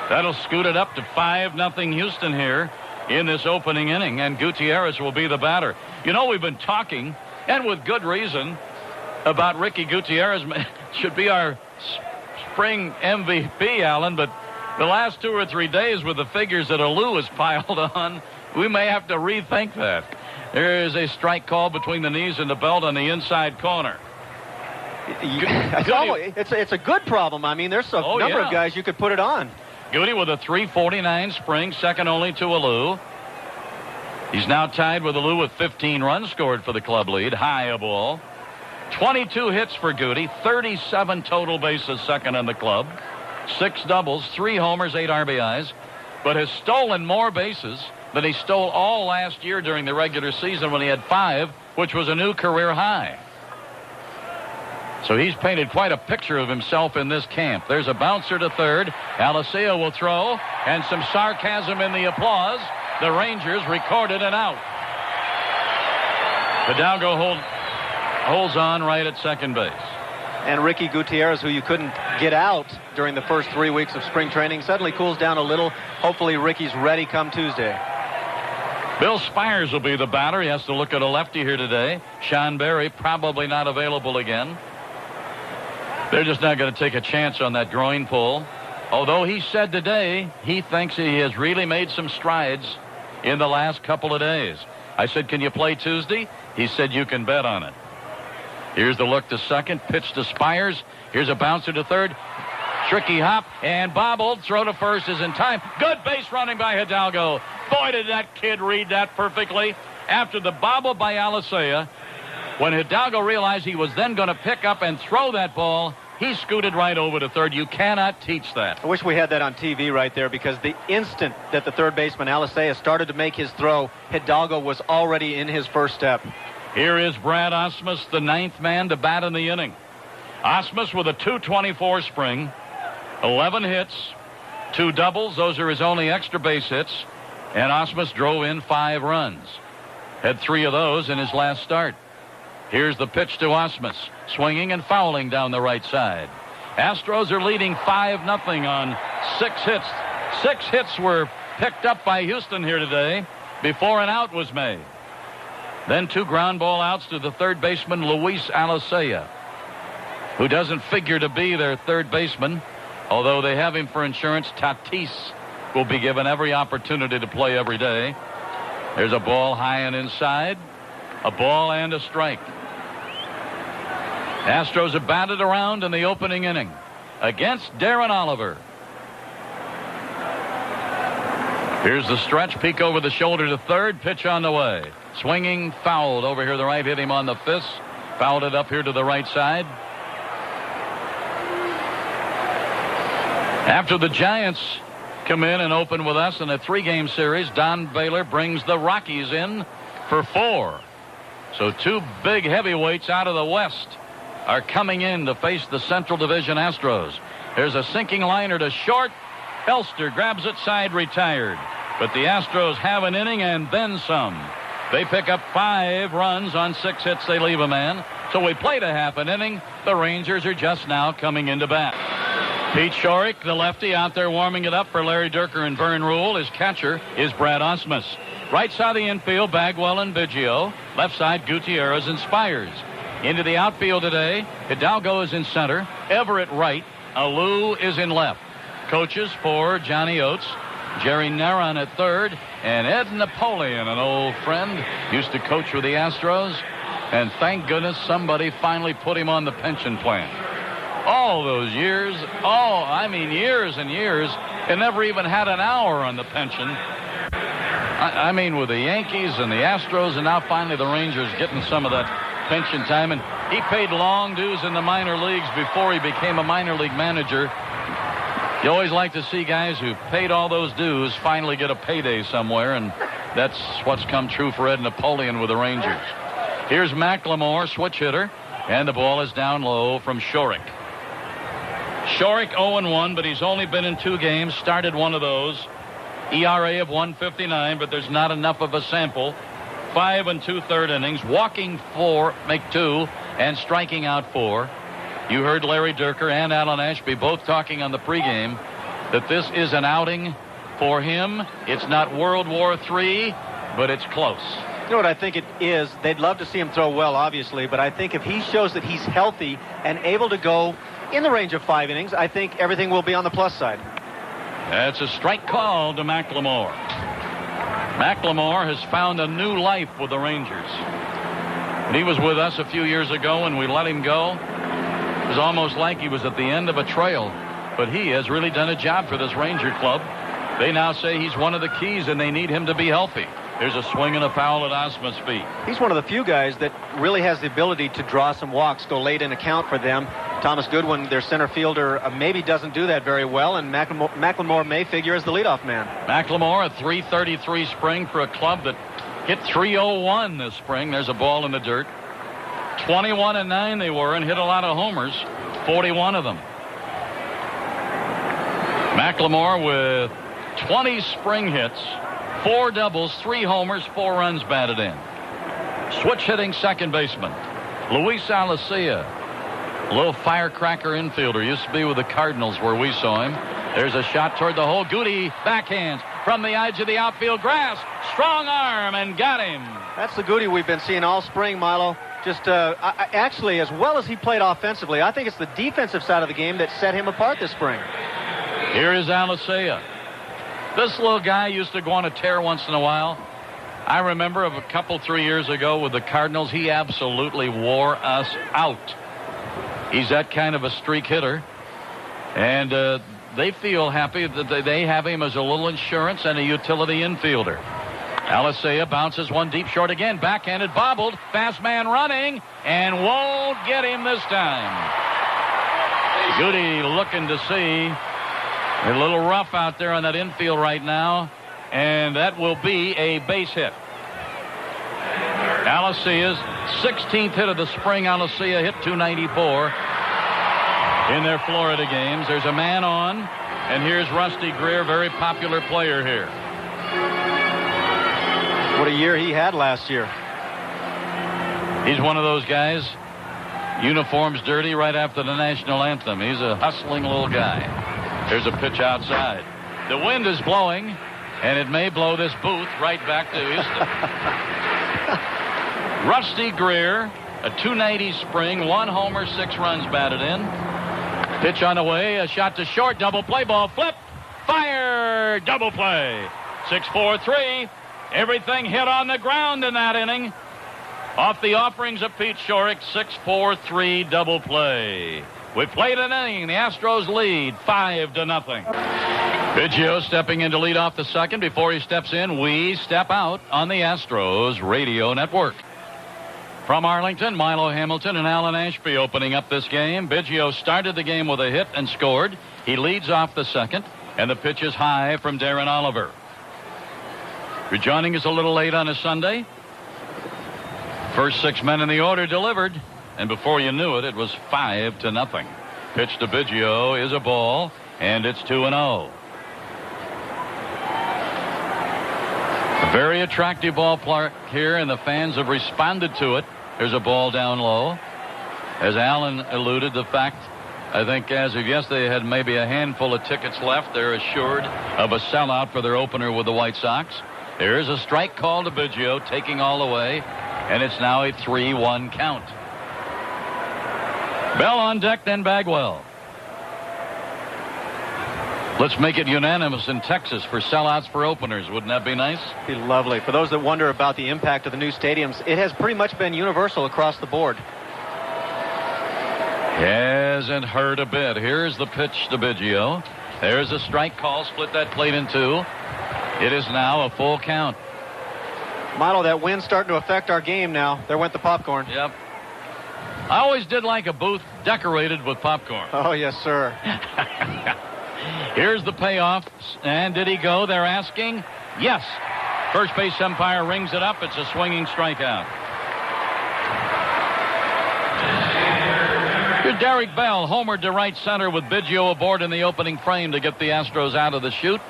That'll scoot it up to 5-0 Houston here in this opening inning, and Gutierrez will be the batter. You know, we've been talking, and with good reason, about Ricky Gutierrez. Should be our spring MVP, Alan, but the last 2 or 3 days with the figures that Alou has piled on, we may have to rethink that. There is a strike call between the knees and the belt on the inside corner. It's a good problem. I mean, there's a number of guys you could put it on. Goody with a 3.49 spring, second only to Alou. He's now tied with Alou with 15 runs scored for the club lead. High a ball. 22 hits for Goody, 37 total bases, second in the club. 6 doubles, 3 homers, 8 RBIs, but has stolen more bases than he stole all last year during the regular season when he had 5, which was a new career high. So he's painted quite a picture of himself in this camp. There's a bouncer to third. Alicea will throw, and some sarcasm in the applause. The Rangers recorded an out. Hidalgo holds on right at second base. And Ricky Gutierrez, who you couldn't get out during the first 3 weeks of spring training, suddenly cools down a little. Hopefully Ricky's ready come Tuesday. Bill Spires will be the batter. He has to look at a lefty here today. Sean Berry probably not available again. They're just not going to take a chance on that groin pull. Although he said today he thinks he has really made some strides in the last couple of days. I said, can you play Tuesday? He said, you can bet on it. Here's the look to second. Pitch to Spires. Here's a bouncer to third. Tricky hop and bobbled. Throw to first is in time. Good base running by Hidalgo. Boy, did that kid read that perfectly. After the bobble by Alicea, when Hidalgo realized he was then going to pick up and throw that ball, he scooted right over to third. You cannot teach that. I wish we had that on TV right there, because the instant that the third baseman Alicea started to make his throw, Hidalgo was already in his first step. Here is Brad Ausmus, the 9th man to bat in the inning. Ausmus with a 2.24 spring, 11 hits, 2 doubles. Those are his only extra base hits. And Ausmus drove in 5 runs. Had 3 of those in his last start. Here's the pitch to Ausmus, swinging and fouling down the right side. Astros are leading 5-0 on 6 hits. 6 hits were picked up by Houston here today before an out was made. Then 2 ground ball outs to the third baseman, Luis Alicea, who doesn't figure to be their third baseman, although they have him for insurance. Tatis will be given every opportunity to play every day. There's a ball high and inside. A ball and a strike. Astros have batted around in the opening inning against Darren Oliver. Here's the stretch. Peek over the shoulder to third. Pitch on the way. Swinging, fouled over here. The right hit him on the fist. Fouled it up here to the right side. After the Giants come in and open with us in a 3-game series, Don Baylor brings the Rockies in for 4. So 2 big heavyweights out of the West are coming in to face the Central Division Astros. There's a sinking liner to short. Elster grabs it side, retired. But the Astros have an inning and then some. They pick up 5 runs on 6 hits. They leave a man. So we played a half an inning. The Rangers are just now coming into bat. Pete Shorrock, the lefty, out there warming it up for Larry Dierker and Vern Rule. His catcher is Brad Osmus. Right side of the infield, Bagwell and Biggio. Left side, Gutierrez and Spires. Into the outfield today, Hidalgo is in center. Everett right. Alou is in left. Coaches for Johnny Oates, Jerry Naron at third, and Ed Napoleon, an old friend, used to coach with the Astros. And thank goodness somebody finally put him on the pension plan. All those years, years and years, and never even had an hour on the pension. I mean, with the Yankees and the Astros, and now finally the Rangers getting some of that pension time. And he paid long dues in the minor leagues before he became a minor league manager. You always like to see guys who paid all those dues finally get a payday somewhere, and that's what's come true for Ed Napoleon with the Rangers. Here's McLemore, switch hitter, and the ball is down low from Shorrock. Shorrock 0-1, but he's only been in 2 games, started one of those. ERA of 1.59, but there's not enough of a sample. 5 2/3 innings, walking 4, make 2, and striking out 4. You heard Larry Dierker and Alan Ashby both talking on the pregame that this is an outing for him. It's not World War III, but it's close. You know what I think it is? They'd love to see him throw well, obviously, but I think if he shows that he's healthy and able to go in the range of 5 innings, I think everything will be on the plus side. That's a strike call to McLemore. McLemore has found a new life with the Rangers. When he was with us a few years ago and we let him go, it was almost like he was at the end of a trail. But he has really done a job for this Ranger club. They now say he's one of the keys and they need him to be healthy. There's a swing and a foul at Osmus' feet. He's one of the few guys that really has the ability to draw some walks, go late in account for them. Thomas Goodwin, their center fielder, maybe doesn't do that very well, and McLemore may figure as the leadoff man. McLemore, a .333 spring for a club that hit .301 this spring. There's a ball in the dirt. 21-9 they were and hit a lot of homers, 41 of them. McLemore with 20 spring hits, 4 doubles, 3 homers, 4 runs batted in. Switch hitting second baseman, Luis Alessio, a little firecracker infielder, used to be with the Cardinals where we saw him. There's a shot toward the hole. Goody backhands from the edge of the outfield grass. Strong arm and got him. That's the Goody we've been seeing all spring, Milo. Just actually, as well as he played offensively, I think it's the defensive side of the game that set him apart this spring. Here is Alessio. This little guy used to go on a tear once in a while. I remember of a couple, 3 years ago with the Cardinals, he absolutely wore us out. He's that kind of a streak hitter. And they feel happy that they have him as a little insurance and a utility infielder. Alessio bounces one deep short again. Backhanded, bobbled. Fast man running and won't get him this time. Goody looking to see. A little rough out there on that infield right now. And that will be a base hit. Alessio's 16th hit of the spring. Alessio hit .294 in their Florida games. There's a man on. And here's Rusty Greer, very popular player here. What a year he had last year. He's one of those guys, uniforms dirty right after the national anthem. He's a hustling little guy. There's a pitch outside. The wind is blowing, and it may blow this booth right back to Houston. Rusty Greer, a .290 spring, 1 homer, 6 runs batted in. Pitch on the way, a shot to short, double play, ball flip, fire, double play. 6-4-3. Everything hit on the ground in that inning. Off the offerings of Pete Shorrock, 6-4-3 double play. We played an inning. The Astros lead 5-0. Biggio stepping in to lead off the second. Before he steps in, we step out on the Astros radio network. From Arlington, Milo Hamilton and Alan Ashby opening up this game. Biggio started the game with a hit and scored. He leads off the second, and the pitch is high from Darren Oliver. Rejoining us a little late on a Sunday. First 6 men in the order delivered, and before you knew it, it was 5-0. Pitch to Biggio is a ball, and it's 2-0. A very attractive ballpark here, and the fans have responded to it. There's a ball down low. As Alan alluded, the fact, I think as of yesterday, they had maybe a handful of tickets left. They're assured of a sellout for their opener with the White Sox. There is a strike call to Biggio, taking all the way, and it's now a 3-1 count. Bell on deck, then Bagwell. Let's make it unanimous in Texas for sellouts for openers. Wouldn't that be nice? Be lovely. For those that wonder about the impact of the new stadiums, it has pretty much been universal across the board. Hasn't hurt a bit. Here's the pitch to Biggio. There's a strike call. Split that plate in two. It is now a full count. Milo, that wind's starting to affect our game now. There went the popcorn. Yep. I always did like a booth decorated with popcorn. Oh, yes, sir. Here's the payoff. And did he go? They're asking. Yes. First base umpire rings it up. It's a swinging strikeout. Good Derek Bell homered to right center with Biggio aboard in the opening frame to get the Astros out of the chute.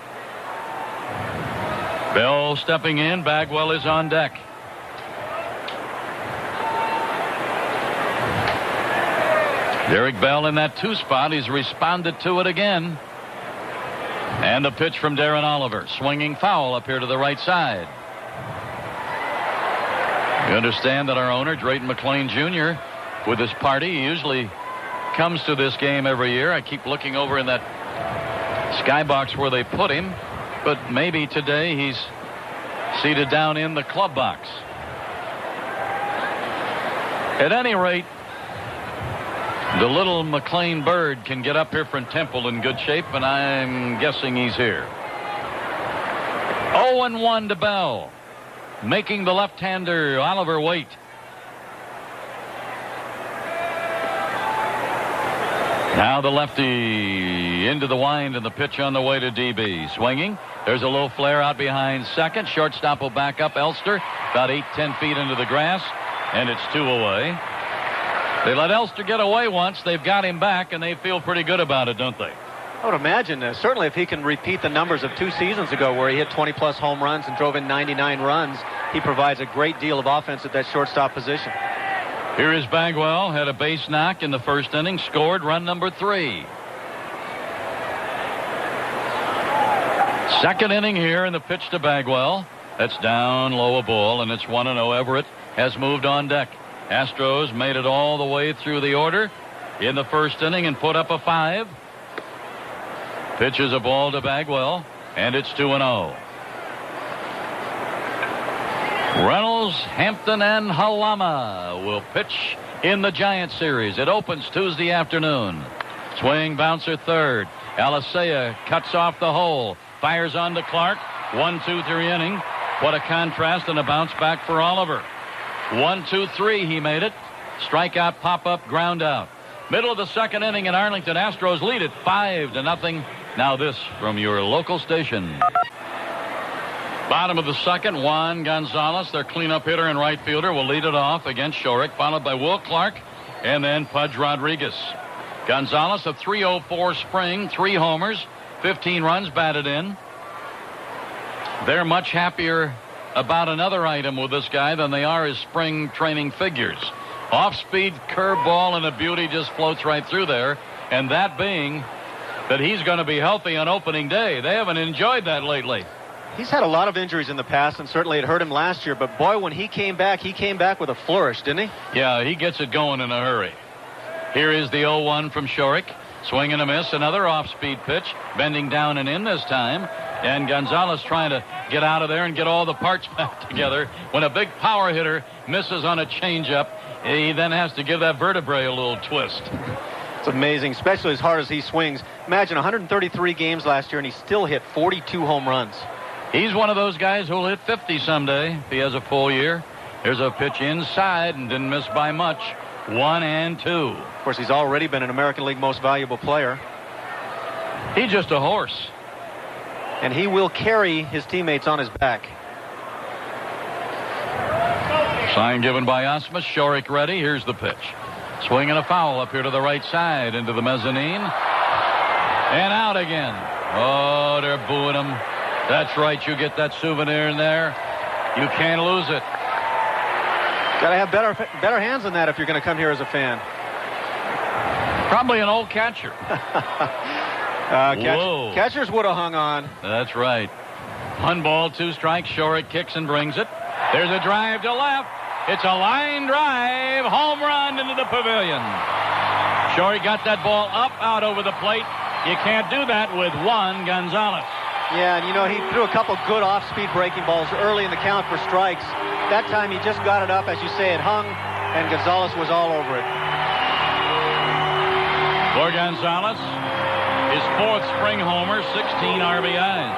Bell stepping in. Bagwell is on deck. Derek Bell in that two spot. He's responded to it again. And the pitch from Darren Oliver. Swinging foul up here to the right side. You understand that our owner, Drayton McClain Jr., with his party, he usually comes to this game every year. I keep looking over in that skybox where they put him. But maybe today he's seated down in the club box. At any rate, the little McLean bird can get up here from Temple in good shape, and I'm guessing he's here. 0-1 to Bell, making the left-hander Oliver wait. Now the lefty into the wind, and the pitch on the way to DB. Swinging. There's a low flare out behind second. Shortstop will back up Elster about 8-10 feet into the grass, and it's 2 away. They let Elster get away once. They've got him back, and they feel pretty good about it, don't they? I would imagine, certainly if he can repeat the numbers of 2 seasons ago where he hit 20-plus home runs and drove in 99 runs, he provides a great deal of offense at that shortstop position. Here is Bagwell. Had a base knock in the first inning. Scored run number 3. Second inning here, and the pitch to Bagwell. That's down low, a ball, and it's 1-0. Everett has moved on deck. Astros made it all the way through the order in the first inning and put up a 5. Pitches a ball to Bagwell, and it's 2-0. Reynolds, Hampton, and Halama will pitch in the Giant series. It opens Tuesday afternoon. Swing, bouncer, third. Alicea cuts off the hole. Fires on to Clark. 1-2-3 inning. What a contrast and a bounce back for Oliver. 1-2-3, he made it. Strikeout, pop-up, ground out. Middle of the second inning in Arlington. Astros lead it 5-0. Now this from your local station. Bottom of the second, Juan Gonzalez, their cleanup hitter and right fielder, will lead it off against Shorrock, followed by Will Clark and then Pudge Rodriguez. Gonzalez, a .304 spring, 3 homers, 15 runs batted in. They're much happier about another item with this guy than they are his spring training figures. Off-speed curveball and a beauty just floats right through there, and that being that he's going to be healthy on opening day. They haven't enjoyed that lately. He's had a lot of injuries in the past, and certainly it hurt him last year, but boy, when he came back with a flourish, didn't he? Yeah, he gets it going in a hurry. Here is the 0-1 from Shorrock. Swing and a miss, another off-speed pitch, bending down and in this time. And Gonzalez trying to get out of there and get all the parts back together. When a big power hitter misses on a changeup, he then has to give that vertebrae a little twist. It's amazing, especially as hard as he swings. Imagine 133 games last year, and he still hit 42 home runs. He's one of those guys who'll hit 50 someday if he has a full year. Here's a pitch inside and didn't miss by much. 1-2. Of course, he's already been an American League Most Valuable Player. He's just a horse. And he will carry his teammates on his back. Sign given by Osmus. Shorik ready. Here's the pitch. Swing and a foul up here to the right side into the mezzanine. And out again. Oh, they're booing him. That's right. You get that souvenir in there. You can't lose it. Got to have better hands than that if you're going to come here as a fan. Probably an old catcher. Catchers would have hung on. That's right. 1 ball, 2 strikes. Shorik kicks and brings it. There's a drive to left. It's a line drive. Home run into the pavilion. Shorik got that ball up, out over the plate. You can't do that with Juan Gonzalez. Yeah, and you know, he threw a couple good off-speed breaking balls early in the count for strikes. That time he just got it up, as you say, it hung, and Gonzalez was all over it. For Gonzalez, his 4th spring homer, 16 RBIs.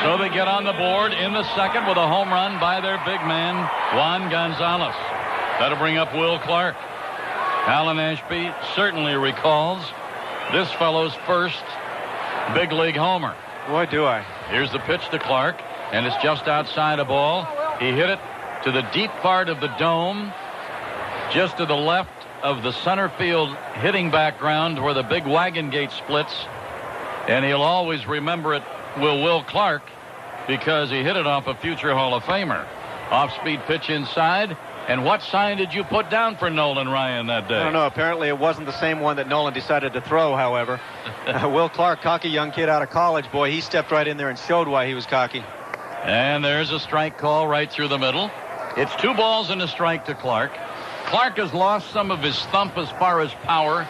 So they get on the board in the 2nd with a home run by their big man, Juan Gonzalez. That'll bring up Will Clark. Alan Ashby certainly recalls this fellow's first big league homer. Boy, do I. Here's the pitch to Clark, and it's just outside a ball. He hit it to the deep part of the dome, just to the left of the center field hitting background where the big wagon gate splits. And he'll always remember it, Will Clark, because he hit it off a future Hall of Famer. Off-speed pitch inside. And what sign did you put down for Nolan Ryan that day? I don't know. Apparently it wasn't the same one that Nolan decided to throw, however. Will Clark, cocky young kid out of college. Boy, he stepped right in there and showed why he was cocky. And there's a strike call right through the middle. It's 2 balls and a strike to Clark. Clark has lost some of his thump as far as power.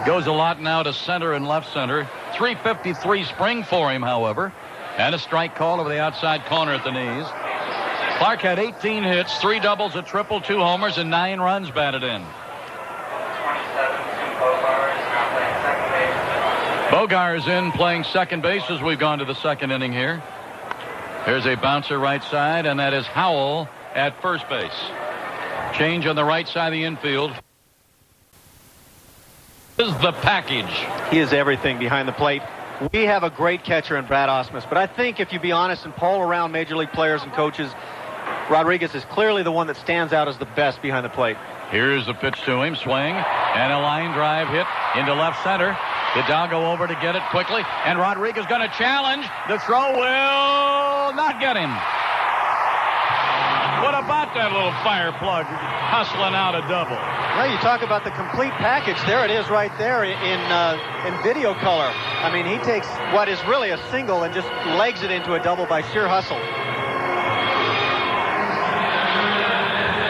Goes a lot now to center and left center. 353 spring for him, however. And a strike call over the outside corner at the knees. Clark had 18 hits, 3 doubles, a triple, 2 homers, and 9 runs batted in. Bogar's in playing second base as we've gone to the 2nd inning here. Here's a bouncer right side, and that is Howell at first base. Change on the right side of the infield. This is the package. He is everything behind the plate. We have a great catcher in Brad Osmus, but I think if you be honest and poll around Major League players and coaches, Rodriguez is clearly the one that stands out as the best behind the plate. Here's the pitch to him, swing, and a line drive hit into left center. Hidalgo over to get it quickly, and Rodriguez going to challenge. The throw will not get him. What about that little fire plug hustling out a double? Well, you talk about the complete package. There it is right there in video color. I mean, he takes what is really a single and just legs it into a double by sheer hustle.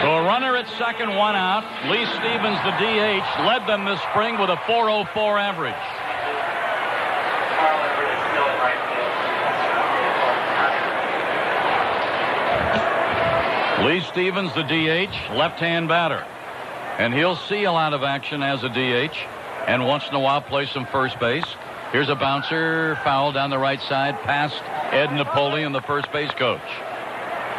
So a runner at second, 1 out. Lee Stevens, the DH, led them this spring with a .404 average. Lee Stevens, the DH, left-hand batter. And he'll see a lot of action as a DH. And once in a while play some first base. Here's a bouncer, foul down the right side, past Ed Napoleon, the first base coach.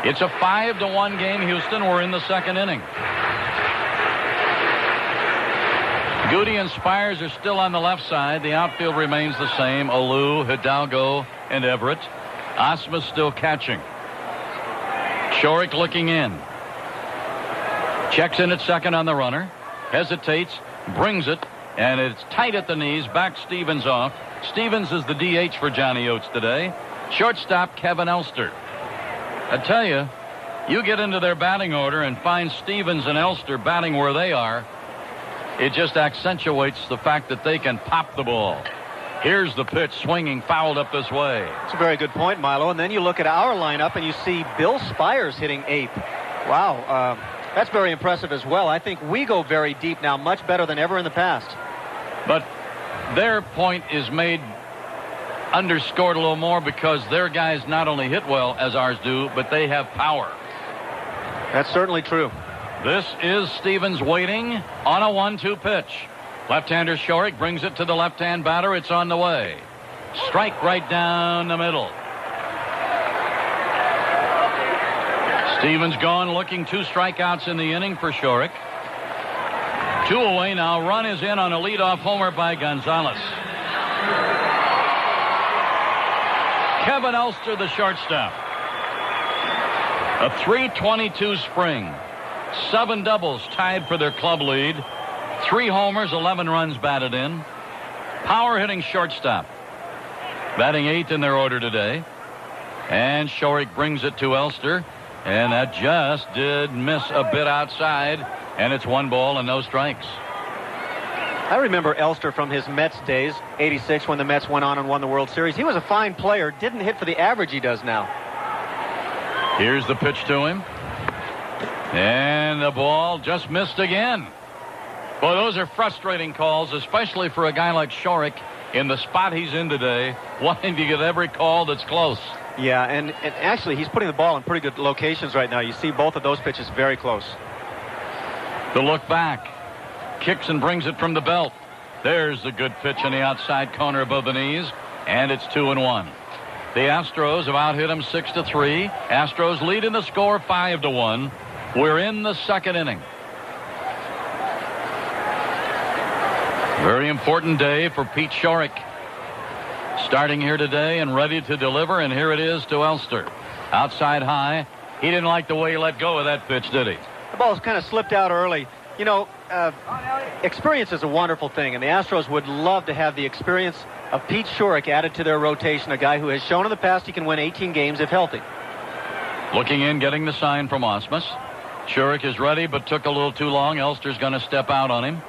It's a 5-1 game, Houston. We're in the 2nd inning. Goody and Spires are still on the left side. The outfield remains the same. Alou, Hidalgo, and Everett. Osmus still catching. Shorik looking in. Checks in at second on the runner. Hesitates, brings it, and it's tight at the knees. Back Stevens off. Stevens is the DH for Johnny Oates today. Shortstop Kevin Elster. I tell you, you get into their batting order and find Stevens and Elster batting where they are, it just accentuates the fact that they can pop the ball. Here's the pitch, swinging, fouled up this way. It's a very good point, Milo. And then you look at our lineup and you see Bill Spires hitting 8th. Wow, that's very impressive as well. I think we go very deep now, much better than ever in the past. But their point is made underscored a little more because their guys not only hit well as ours do, but they have power. That's certainly true. This is Stevens waiting on a 1-2 pitch. Left-hander Shorrock brings it to the left-hand batter. It's on the way. Strike right down the middle. Stevens gone, looking 2 strikeouts in the inning for Shorrock. 2 away now. Run is in on a leadoff homer by Gonzalez. Kevin Elster, the shortstop. A .322 spring. 7 doubles tied for their club lead. 3 homers, 11 runs batted in. Power hitting shortstop. Batting 8th in their order today. And Shorrock brings it to Elster. And that just did miss a bit outside. And it's 1 ball and no strikes. I remember Elster from his Mets days, 86, when the Mets went on and won the World Series. He was a fine player, didn't hit for the average he does now. Here's the pitch to him. And the ball just missed again. Well, those are frustrating calls, especially for a guy like Shorrock in the spot he's in today, wanting to get every call that's close. Yeah, and actually he's putting the ball in pretty good locations right now. You see both of those pitches very close. The look back. Kicks and brings it from the belt. There's the good pitch in the outside corner above the knees. And it's 2-1. The Astros have out hit them 6-3. Astros lead in the score 5-1. We're in the 2nd inning. Very important day for Pete Shorrock. Starting here today and ready to deliver. And here it is to Elster. Outside high. He didn't like the way he let go of that pitch, did he? The ball's kind of slipped out early. You know, experience is a wonderful thing, and the Astros would love to have the experience of Pete Shorrock added to their rotation, a guy who has shown in the past he can win 18 games if healthy. Looking in, getting the sign from Osmus. Shorrock is ready, but took a little too long. Elster's going to step out on him.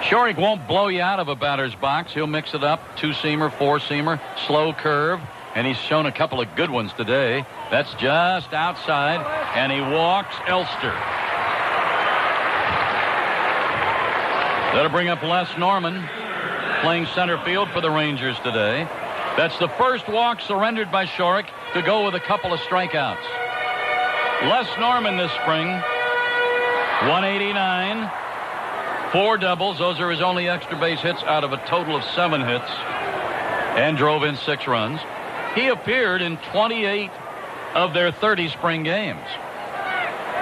Shorrock won't blow you out of a batter's box. He'll mix it up. 2-seamer, 4-seamer, slow curve, and he's shown a couple of good ones today. That's just outside, and he walks Elster. That'll bring up Les Norman, playing center field for the Rangers today. That's the first walk surrendered by Shorrock to go with a couple of strikeouts. Les Norman this spring, 189, 4 doubles. Those are his only extra base hits out of a total of 7 hits, and drove in 6 runs. He appeared in 28 of their 30 spring games.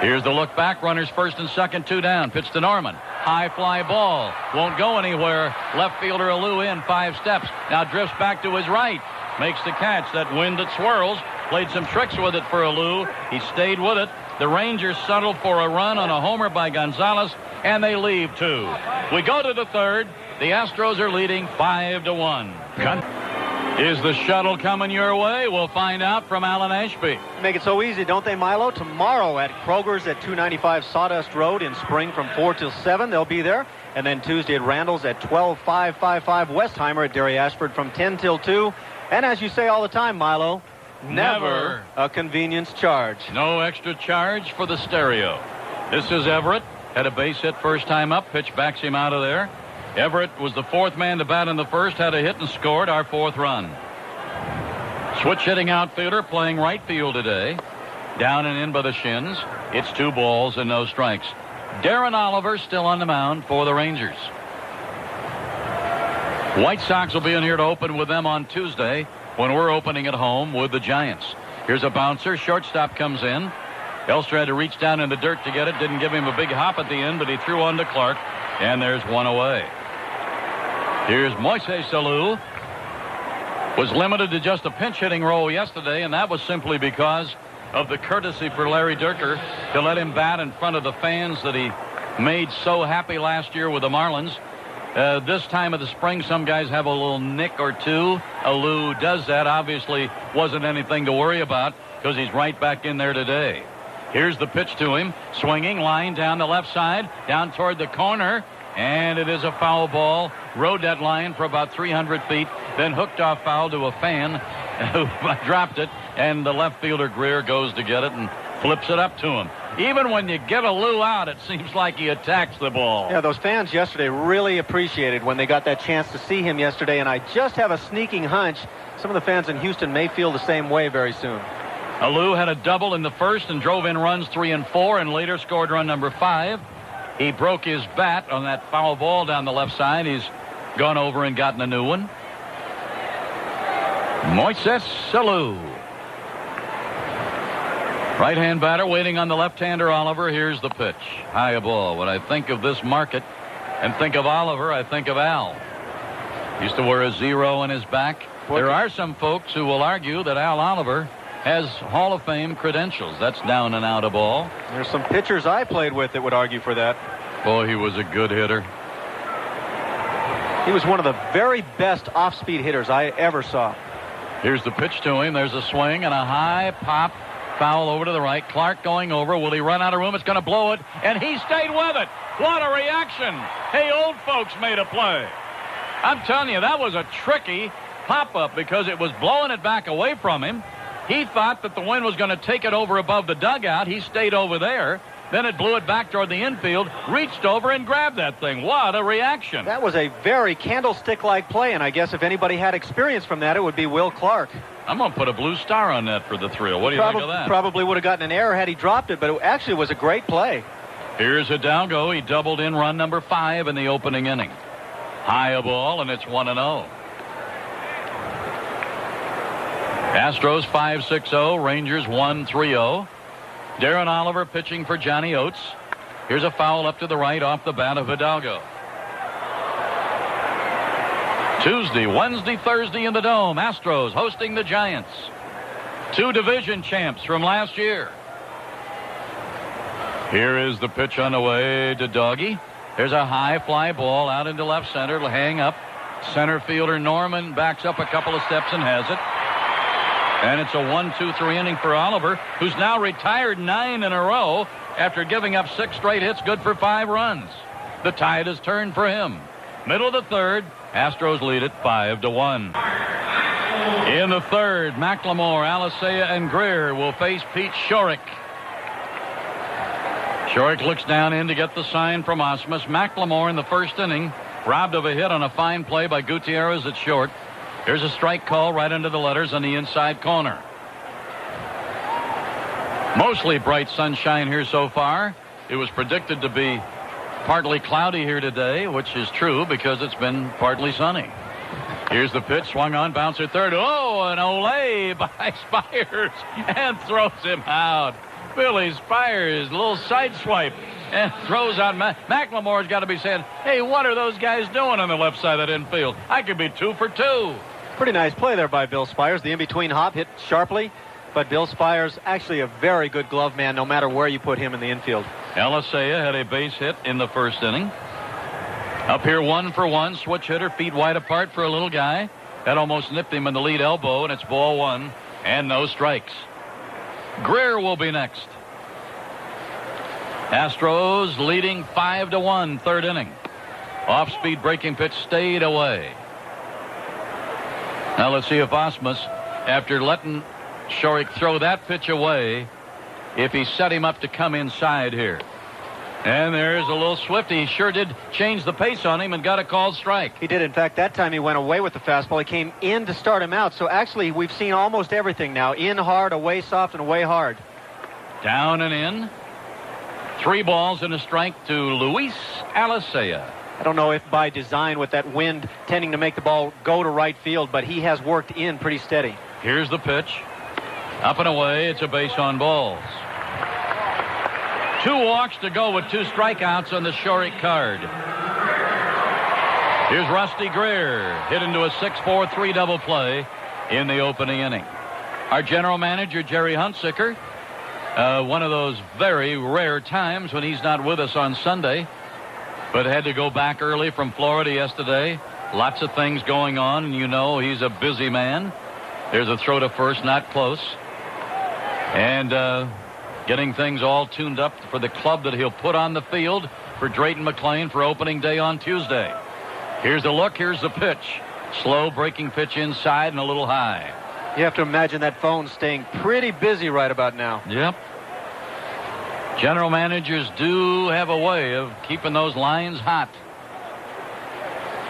Here's the look back. Runners first and second, 2 down. Pitch to Norman. High fly ball. Won't go anywhere. Left fielder Alou in 5 steps. Now drifts back to his right. Makes the catch. That wind that swirls. Played some tricks with it for Alou. He stayed with it. The Rangers settled for a run on a homer by Gonzalez, and they leave 2. We go to the 3rd. The Astros are leading 5-1. Is the shuttle coming your way? We'll find out from Alan Ashby. Make it so easy, don't they, Milo? Tomorrow at Kroger's at 295 Sawdust Road in Spring from 4 till 7. They'll be there. And then Tuesday at Randall's at 12555 Westheimer at Derry Ashford from 10 till 2. And as you say all the time, Milo, never a convenience charge. No extra charge for the stereo. This is Everett. Had a base hit first time up. Pitch backs him out of there. Everett was the 4th man to bat in the first, had a hit and scored our 4th run. Switch hitting outfielder playing right field today. Down and in by the shins. It's 2 balls and no strikes. Darren Oliver still on the mound for the Rangers. White Sox will be in here to open with them on Tuesday when we're opening at home with the Giants. Here's a bouncer. Shortstop comes in. Elster had to reach down in the dirt to get it. Didn't give him a big hop at the end, but he threw on to Clark. And there's 1 away. Here's Moises Alou. Was limited to just a pinch hitting role yesterday, and that was simply because of the courtesy for Larry Dierker to let him bat in front of the fans that he made so happy last year with the Marlins. This time of the spring, some guys have a little nick or two. Alou does that. Obviously wasn't anything to worry about because he's right back in there today. Here's the pitch to him. Swinging, line down the left side, down toward the corner. And it is a foul ball. Rode that line for about 300 feet. Then hooked off foul to a fan who dropped it. And the left fielder Greer goes to get it. And Flips it up to him. Even when you get Alou out, it seems like he attacks the ball. Yeah, those fans yesterday really appreciated when they got that chance to see him yesterday, and I just have a sneaking hunch some of the fans in Houston may feel the same way very soon. Alou had a double in the first and drove in runs 3 and 4 and later scored run number 5. He broke his bat on that foul ball down the left side. He's gone over and gotten a new one. Moises Alou. Right-hand batter waiting on the left-hander Oliver. Here's the pitch. High ball. When I think of this market and think of Oliver, I think of Al. Used to wear a 0 on his back. There are some folks who will argue that Al Oliver has Hall of Fame credentials. That's down and out of ball. There's some pitchers I played with that would argue for that. Boy, he was a good hitter. He was one of the very best off-speed hitters I ever saw. Here's the pitch to him. There's a swing and a high pop. Foul over to the right. Clark going over. Will he run out of room? It's going to blow it. And he stayed with it. What a reaction. Hey, old folks made a play. I'm telling you, that was a tricky pop-up because it was blowing it back away from him. He thought that the wind was going to take it over above the dugout. He stayed over there. Then it blew it back toward the infield, reached over and grabbed that thing. What a reaction. That was a very candlestick-like play, and I guess if anybody had experience from that, it would be Will Clark. I'm going to put a blue star on that for the thrill. What do you think of that? Probably would have gotten an error had he dropped it, but it actually was a great play. Here's Hidalgo. He doubled in run number 5 in the opening inning. High a ball, and it's 1-0. Astros 5-6-0. Rangers 1-3-0. Darren Oliver pitching for Johnny Oates. Here's a foul up to the right off the bat of Hidalgo. Tuesday, Wednesday, Thursday in the Dome. Astros hosting the Giants. 2 division champs from last year. Here is the pitch on the way to Doggy. There's a high fly ball out into left center. It'll hang up. Center fielder Norman backs up a couple of steps and has it. And it's a 1-2-3 inning for Oliver, who's now retired 9 in a row after giving up 6 straight hits, good for 5 runs. The tide has turned for him. Middle of the third, Astros lead it 5-1. In the third, McLemore, Alicea, and Greer will face Pete Shorrock. Shorrock looks down in to get the sign from Osmus. McLemore in the first inning, robbed of a hit on a fine play by Gutierrez at short. Here's a strike call right under the letters on the inside corner. Mostly bright sunshine here so far. It was predicted to be partly cloudy here today, which is true because it's been partly sunny. Here's the pitch, swung on, bouncer third. Oh, an Olay by Spires and throws him out. Billy Spires, a little side swipe and throws out. McLemore's got to be saying, hey, what are those guys doing on the left side of that infield? I could be 2 for 2. Pretty nice play there by Bill Spires. The in-between hop hit sharply, but Bill Spires actually a very good glove man no matter where you put him in the infield. Alicea had a base hit in the first inning. Up here 1 for 1, switch hitter, feet wide apart for a little guy. That almost nipped him in the lead elbow, and it's ball 1 and no strikes. Greer will be next. Astros leading 5-1, third inning. Off-speed breaking pitch stayed away. Now let's see if Osmus, after letting Shorrock throw that pitch away, if he set him up to come inside here. And there's a little swifty. He sure did change the pace on him and got a called strike. He did. In fact, that time he went away with the fastball. He came in to start him out. So actually, we've seen almost everything now. In hard, away soft, and away hard. Down and in. 3 balls and a strike to Luis Alicea. I don't know if by design with that wind tending to make the ball go to right field, but he has worked in pretty steady. Here's the pitch. Up and away. It's a base on balls. 2 walks to go with 2 strikeouts on the Shorrock card. Here's Rusty Greer, hit into a 6-4-3 double play in the opening inning. Our general manager, Jerry Hunsicker, one of those very rare times when he's not with us on Sunday, but had to go back early from Florida yesterday. Lots of things going on, and you know he's a busy man. There's a throw to first, not close. And getting things all tuned up for the club that he'll put on the field for Drayton McLean for opening day on Tuesday. Here's the look. Here's the pitch. Slow breaking pitch inside and a little high. You have to imagine that phone staying pretty busy right about now. Yep. General managers do have a way of keeping those lines hot.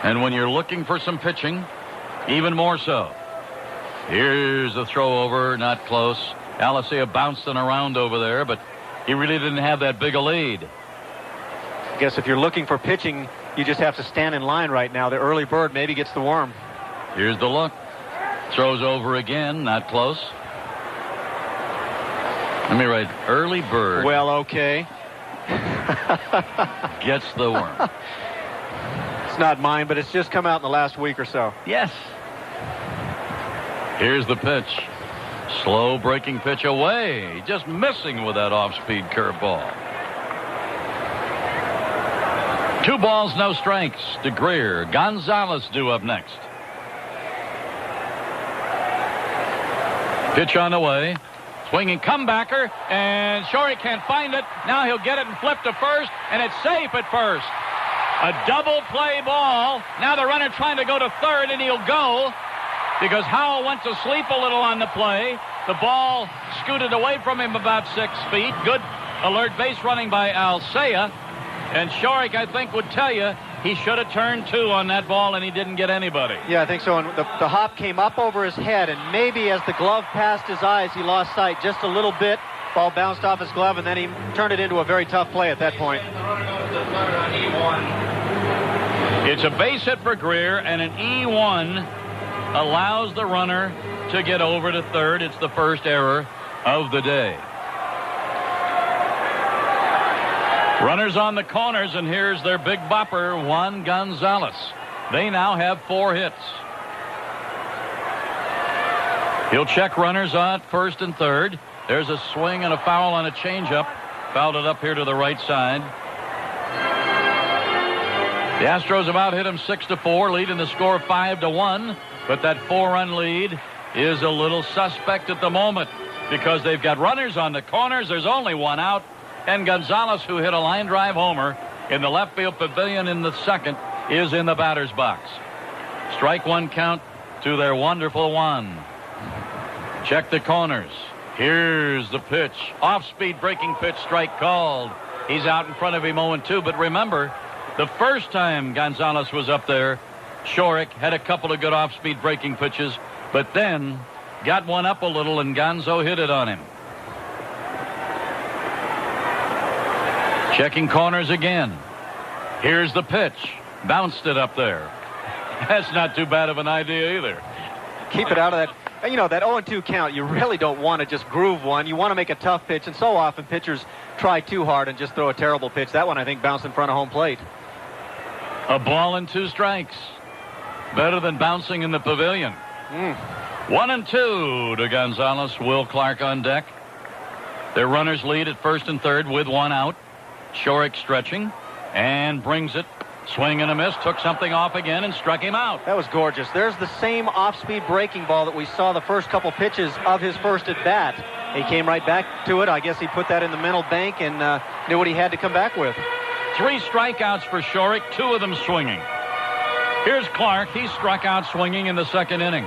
And when you're looking for some pitching, even more so. Here's the throw over, not close. Alicea bouncing around over there, but he really didn't have that big a lead. I guess if you're looking for pitching, you just have to stand in line right now. The early bird maybe gets the worm. Here's the look. Throws over again, not close. Let me write early bird. Well, okay. Gets the worm. It's not mine, but it's just come out in the last week or so. Yes. Here's the pitch. Slow breaking pitch away. Just missing with that off-speed curveball. 2 balls, no strikes to Greer. Gonzalez due up next. Pitch on the way. Swinging comebacker, and Shorey can't find it. Now he'll get it and flip to first, and it's safe at first. A double play ball. Now the runner trying to go to third, and he'll go because Howell went to sleep a little on the play. The ball scooted away from him about 6 feet. Good alert base running by Alicea. And Shorey, I think, would tell you he should have turned 2 on that ball, and he didn't get anybody. Yeah, I think so. And the hop came up over his head, and maybe as the glove passed his eyes, he lost sight just a little bit. Ball bounced off his glove, and then he turned it into a very tough play at that point. It's a base hit for Greer, and an E1 allows the runner to get over to third. It's the first error of the day. Runners on the corners, and here's their big bopper, Juan Gonzalez. They now have 4 hits. He'll check runners on first and third. There's a swing and a foul on a changeup. Fouled it up here to the right side. The Astros have out hit him 6-4, leading the score 5-1. But that 4-run lead is a little suspect at the moment because they've got runners on the corners. There's only 1 out. And Gonzalez, who hit a line drive homer in the left field pavilion in the second, is in the batter's box. Strike 1 count to their wonderful Juan. Check the corners. Here's the pitch. Off-speed breaking pitch, strike called. He's out in front of him 0-2. But remember, the first time Gonzalez was up there, Shorey had a couple of good off-speed breaking pitches, but then got one up a little, and Gonzo hit it on him. Checking corners again. Here's the pitch. Bounced it up there. That's not too bad of an idea either. Keep it out of that. You know, that 0-2 count, you really don't want to just groove one. You want to make a tough pitch, and so often pitchers try too hard and just throw a terrible pitch. That one, I think, bounced in front of home plate. A ball and 2 strikes. Better than bouncing in the pavilion. 1-2 to Gonzalez. Will Clark on deck. Their runners lead at first and third with 1 out. Shorey stretching and brings it. Swing and a miss. Took something off again and struck him out. That was gorgeous. There's the same off-speed breaking ball that we saw the first couple pitches of his first at-bat. He came right back to it. I guess he put that in the mental bank and knew what he had to come back with. 3 strikeouts for Shorey, 2 of them swinging. Here's Clark. He struck out swinging in the second inning.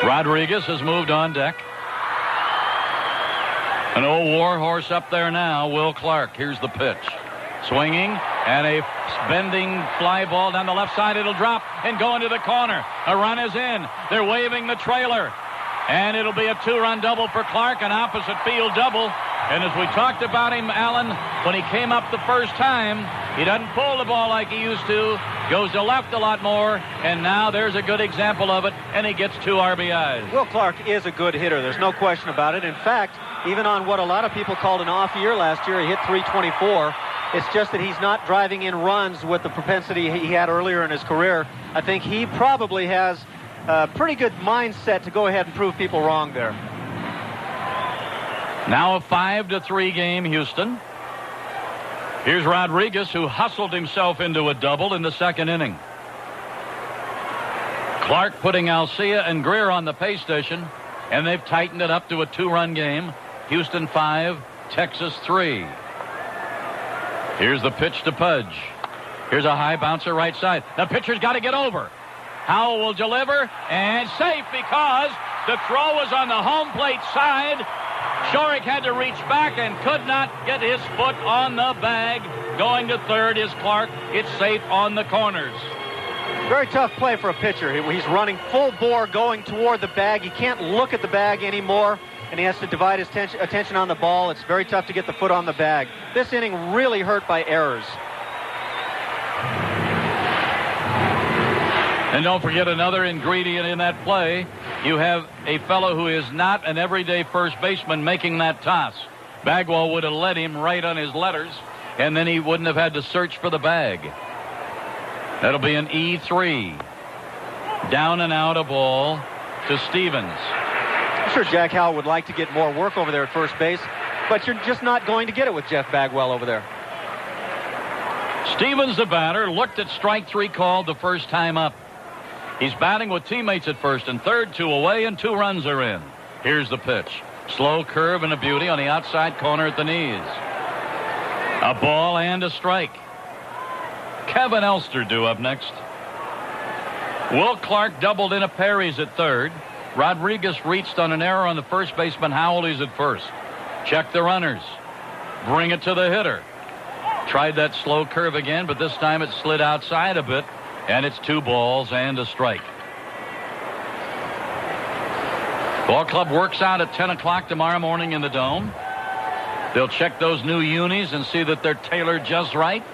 Rodriguez has moved on deck. An old warhorse up there now, Will Clark. Here's the pitch. Swinging, and a bending fly ball down the left side. It'll drop and go into the corner. A run is in. They're waving the trailer. And it'll be a 2-run double for Clark, an opposite field double. And as we talked about him, Alan, when he came up the first time, he doesn't pull the ball like he used to. Goes to left a lot more. And now there's a good example of it, and he gets 2 RBIs. Will Clark is a good hitter. There's no question about it. In fact, even on what a lot of people called an off year last year, he hit .324. It's just that he's not driving in runs with the propensity he had earlier in his career. I think he probably has a pretty good mindset to go ahead and prove people wrong there. Now a 5-3 game, Houston. Here's Rodriguez, who hustled himself into a double in the second inning. Clark putting Alicea and Greer on the pay station, and they've tightened it up to a 2-run game. Houston 5, Texas 3. Here's the pitch to Pudge. Here's a high bouncer right side. The pitcher's got to get over. Howell will deliver, and safe because the throw was on the home plate side. Shorik had to reach back and could not get his foot on the bag. Going to third is Clark. It's safe on the corners. Very tough play for a pitcher. He's running full bore going toward the bag. He can't look at the bag anymore, and he has to divide his attention on the ball. It's very tough to get the foot on the bag. This inning really hurt by errors. And don't forget another ingredient in that play. You have a fellow who is not an everyday first baseman making that toss. Bagwell would have let him right on his letters, and then he wouldn't have had to search for the bag. That'll be an E3. Down and out a ball to Stevens. I'm sure Jack Howell would like to get more work over there at first base, but you're just not going to get it with Jeff Bagwell over there. Stevens, the batter, looked at strike 3 called the first time up. He's batting with teammates at first and third, 2 away, and 2 runs are in. Here's the pitch. Slow curve and a beauty on the outside corner at the knees. A ball and a strike. Kevin Elster due up next. Will Clark doubled in a Parish at third. Rodriguez reached on an error on the first baseman. Howell is at first. Check the runners. Bring it to the hitter. Tried that slow curve again, but this time it slid outside a bit. And it's 2 balls and a strike. Ball club works out at 10 o'clock tomorrow morning in the Dome. They'll check those new unis and see that they're tailored just right.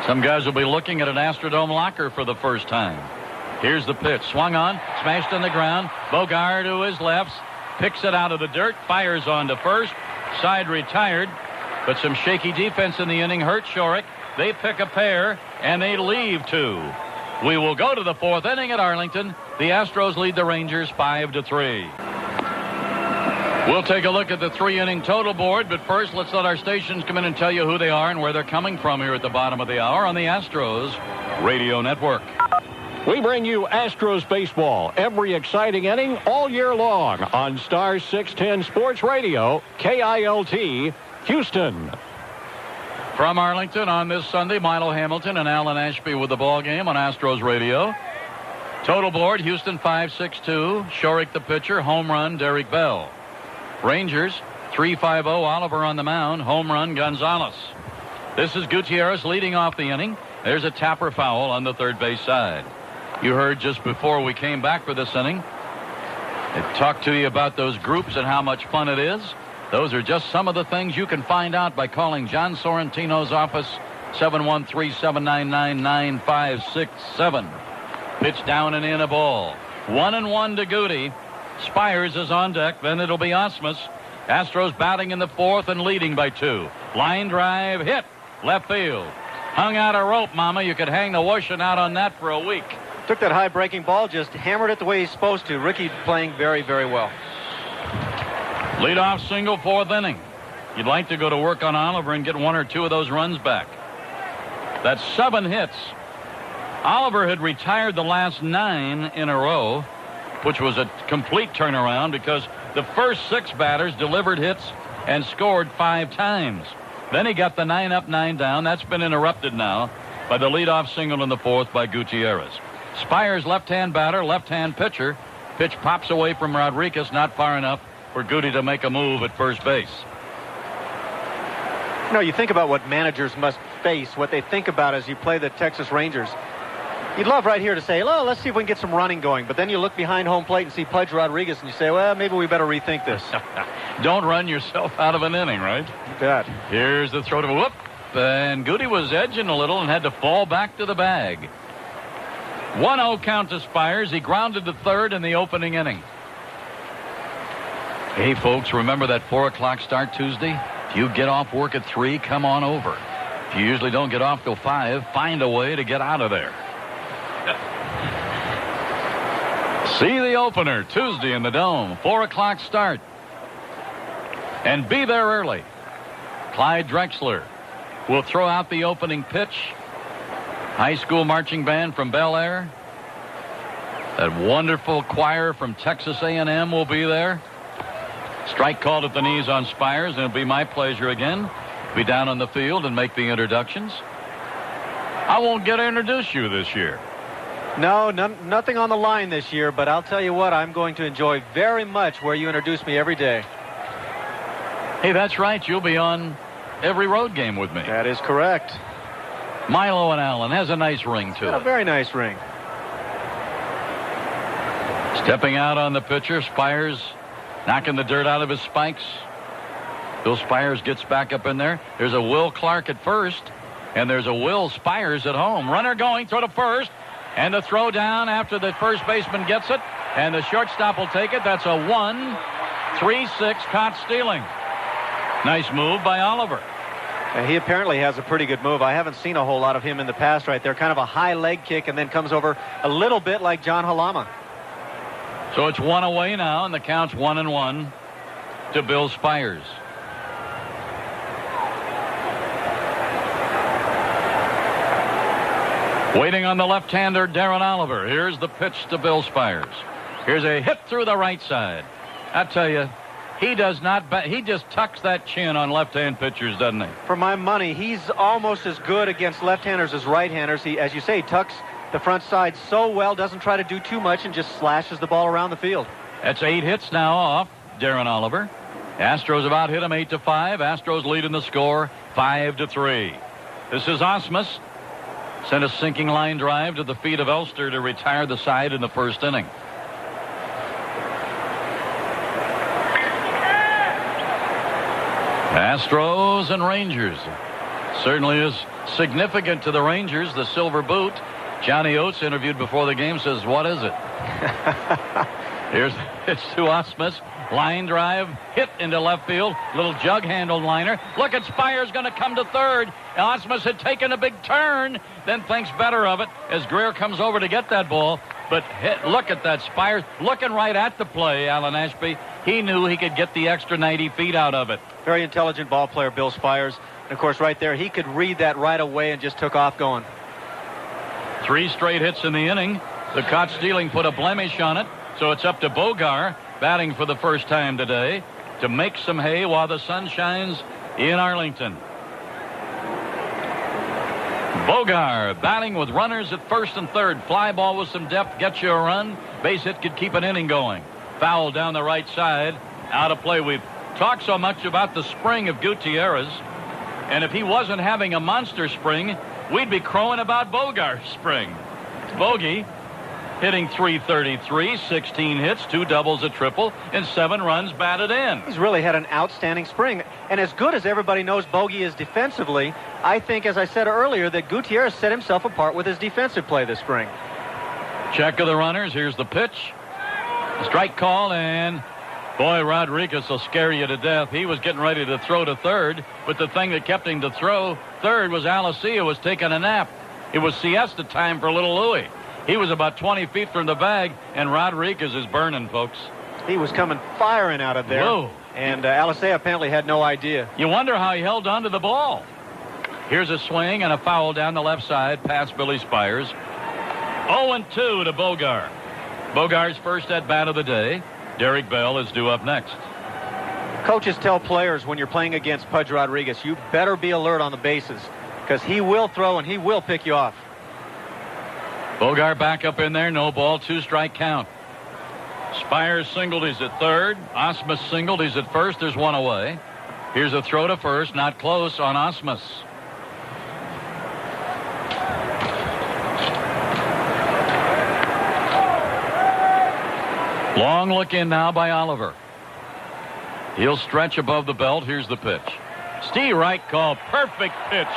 Some guys will be looking at an Astrodome locker for the first time. Here's the pitch. Swung on, smashed on the ground. Bogart to his left, picks it out of the dirt, fires on to first. Side retired, but some shaky defense in the inning hurt Shorik. They pick a pair, and they leave 2. We will go to the 4th inning at Arlington. The Astros lead the Rangers 5-3. We'll take a look at the 3-inning total board, but first let's let our stations come in and tell you who they are and where they're coming from here at the bottom of the hour on the Astros Radio Network. We bring you Astros baseball every exciting inning all year long on Star 610 Sports Radio, KILT, Houston. From Arlington on this Sunday, Milo Hamilton and Alan Ashby with the ball game on Astros Radio. Total board, Houston 5-6-2. Shorik the pitcher, home run, Derek Bell. Rangers 3-5-0, Oliver on the mound, home run, Gonzalez. This is Gutierrez leading off the inning. There's a tapper foul on the third base side. You heard just before we came back for this inning, I talked to you about those groups and how much fun it is. Those are just some of the things you can find out by calling John Sorrentino's office, 713-799-9567. Pitch down and in a ball. 1-1 to Goody. Spires is on deck. Then it'll be Osmus. Astros batting in the 4th and leading by 2. Line drive hit. Left field. Hung out a rope, Mama. You could hang the washing out on that for a week. Took that high breaking ball, just hammered it the way he's supposed to. Ricky playing very, very well. Leadoff single, 4th inning. You'd like to go to work on Oliver and get 1 or 2 of those runs back. That's 7 hits. Oliver had retired the last 9 in a row, which was a complete turnaround because the first 6 batters delivered hits and scored 5 times. Then he got the 9 up, 9 down. That's been interrupted now by the leadoff single in the 4th by Gutierrez. Spires, left-hand batter, left-hand pitcher. Pitch pops away from Rodriguez, not far enough for Goody to make a move at first base. You know, you think about what managers must face, what they think about as you play the Texas Rangers. You'd love right here to say, well, let's see if we can get some running going. But then you look behind home plate and see Pudge Rodriguez, and you say, well, maybe we better rethink this. Don't run yourself out of an inning, right? You bet. Here's the throw to whoop. And Goody was edging a little and had to fall back to the bag. 1-0 count to Spires. He grounded to third in the opening inning. Hey, folks, remember that 4 o'clock start Tuesday? If you get off work at 3, come on over. If you usually don't get off till 5, find a way to get out of there. See the opener Tuesday in the Dome. 4 o'clock start. And be there early. Clyde Drexler will throw out the opening pitch. High school marching band from Bel Air. That wonderful choir from Texas A&M will be there. Strike called at the knees on Spires, and it'll be my pleasure again to be down on the field and make the introductions. I won't get to introduce you this year. No, nothing on the line this year, but I'll tell you what, I'm going to enjoy very much where you introduce me every day. Hey, that's right. You'll be on every road game with me. That is correct. Milo and Allen has a nice ring to it. A very nice ring. Stepping out on the pitcher, Spires knocking the dirt out of his spikes. Bill Spires gets back up in there. There's a Will Clark at first, and there's a Will Spires at home. Runner going, throw to first, and the throw down after the first baseman gets it, and the shortstop will take it. That's a 1-3-6 caught stealing. Nice move by Oliver. And he apparently has a pretty good move. I haven't seen a whole lot of him in the past right there. Kind of a high leg kick and then comes over a little bit like John Halama. So it's 1 away now, and the count's 1-1 to Bill Spires. Waiting on the left-hander, Darren Oliver. Here's the pitch to Bill Spires. Here's a hit through the right side. I tell you, he does not. He just tucks that chin on left-hand pitchers, doesn't he? For my money, he's almost as good against left-handers as right-handers. He, as you say, tucks the front side so well, doesn't try to do too much, and just slashes the ball around the field. That's 8 hits now off Darren Oliver. Astros about hit him 8-5. Astros leading the score 5-3. This is Osmus. Sent a sinking line drive to the feet of Elster to retire the side in the first inning. Astros and Rangers. Certainly is significant to the Rangers, the silver boot. Johnny Oates, interviewed before the game, says, what is it? Here's it's to Osmus. Line drive, hit into left field. Little jug-handled liner. Look at Spires going to come to third. Osmus had taken a big turn, then thinks better of it as Greer comes over to get that ball. But look at that. Spires looking right at the play, Alan Ashby. He knew he could get the extra 90 feet out of it. Very intelligent ball player, Bill Spires. And, of course, right there, he could read that right away and just took off going. 3 straight hits in the inning. The caught stealing put a blemish on it, so it's up to Bogar, batting for the first time today, to make some hay while the sun shines in Arlington. Bogar batting with runners at first and third. Fly ball with some depth gets you a run. Base hit could keep an inning going. Foul down the right side. Out of play. We've talked so much about the spring of Gutierrez, and if he wasn't having a monster spring, we'd be crowing about Bogar's spring. Bogey hitting .333, 16 hits, 2 doubles, a triple, and 7 runs batted in. He's really had an outstanding spring. And as good as everybody knows Bogey is defensively, I think, as I said earlier, that Gutierrez set himself apart with his defensive play this spring. Check of the runners. Here's the pitch. Strike call, and boy, Rodriguez will scare you to death. He was getting ready to throw to third, but the thing that kept him to throw third was Alessia was taking a nap. It was siesta time for little Louie. He was about 20 feet from the bag, and Rodriguez is burning, folks. He was coming firing out of there. Whoa. And Alessia apparently had no idea. You wonder how he held on to the ball. Here's a swing and a foul down the left side past Billy Spires. 0-2 to Bogar. Bogar's first at bat of the day. Derek Bell is due up next. Coaches tell players when you're playing against Pudge Rodriguez, you better be alert on the bases, because he will throw and he will pick you off. Bogar back up in there. No ball. 2-strike count. Spires singled. He's at third. Osmus singled. He's at first. There's 1 away. Here's a throw to first. Not close on Osmus. Long look in now by Oliver. He'll stretch above the belt. Here's the pitch. Steve Wright call. Perfect pitch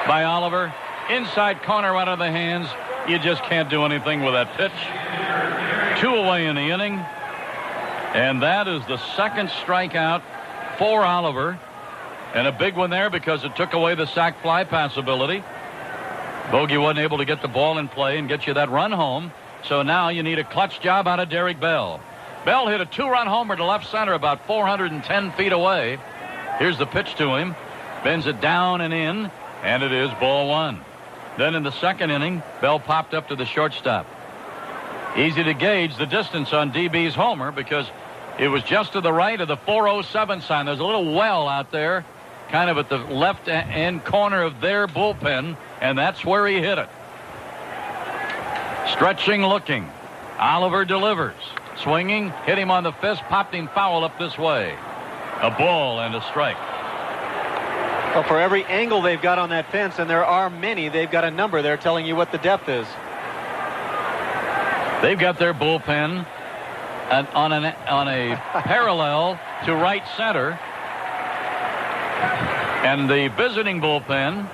by Oliver. Inside corner out of the hands. You just can't do anything with that pitch. 2 away in the inning. And that is the second strikeout for Oliver. And a big one there because it took away the sac fly possibility. Bogey wasn't able to get the ball in play and get you that run home. So now you need a clutch job out of Derek Bell. Bell hit a 2-run homer to left center about 410 feet away. Here's the pitch to him. Bends it down and in. And it is ball 1. Then in the second inning, Bell popped up to the shortstop. Easy to gauge the distance on DB's homer because it was just to the right of the 407 sign. There's a little well out there, kind of at the left end corner of their bullpen, and that's where he hit it. Stretching, looking. Oliver delivers. Swinging, hit him on the fist, popped him foul up this way. A ball and a strike. Well, for every angle they've got on that fence, and there are many, they've got a number there telling you what the depth is. They've got their bullpen on a parallel to right center. And the visiting bullpen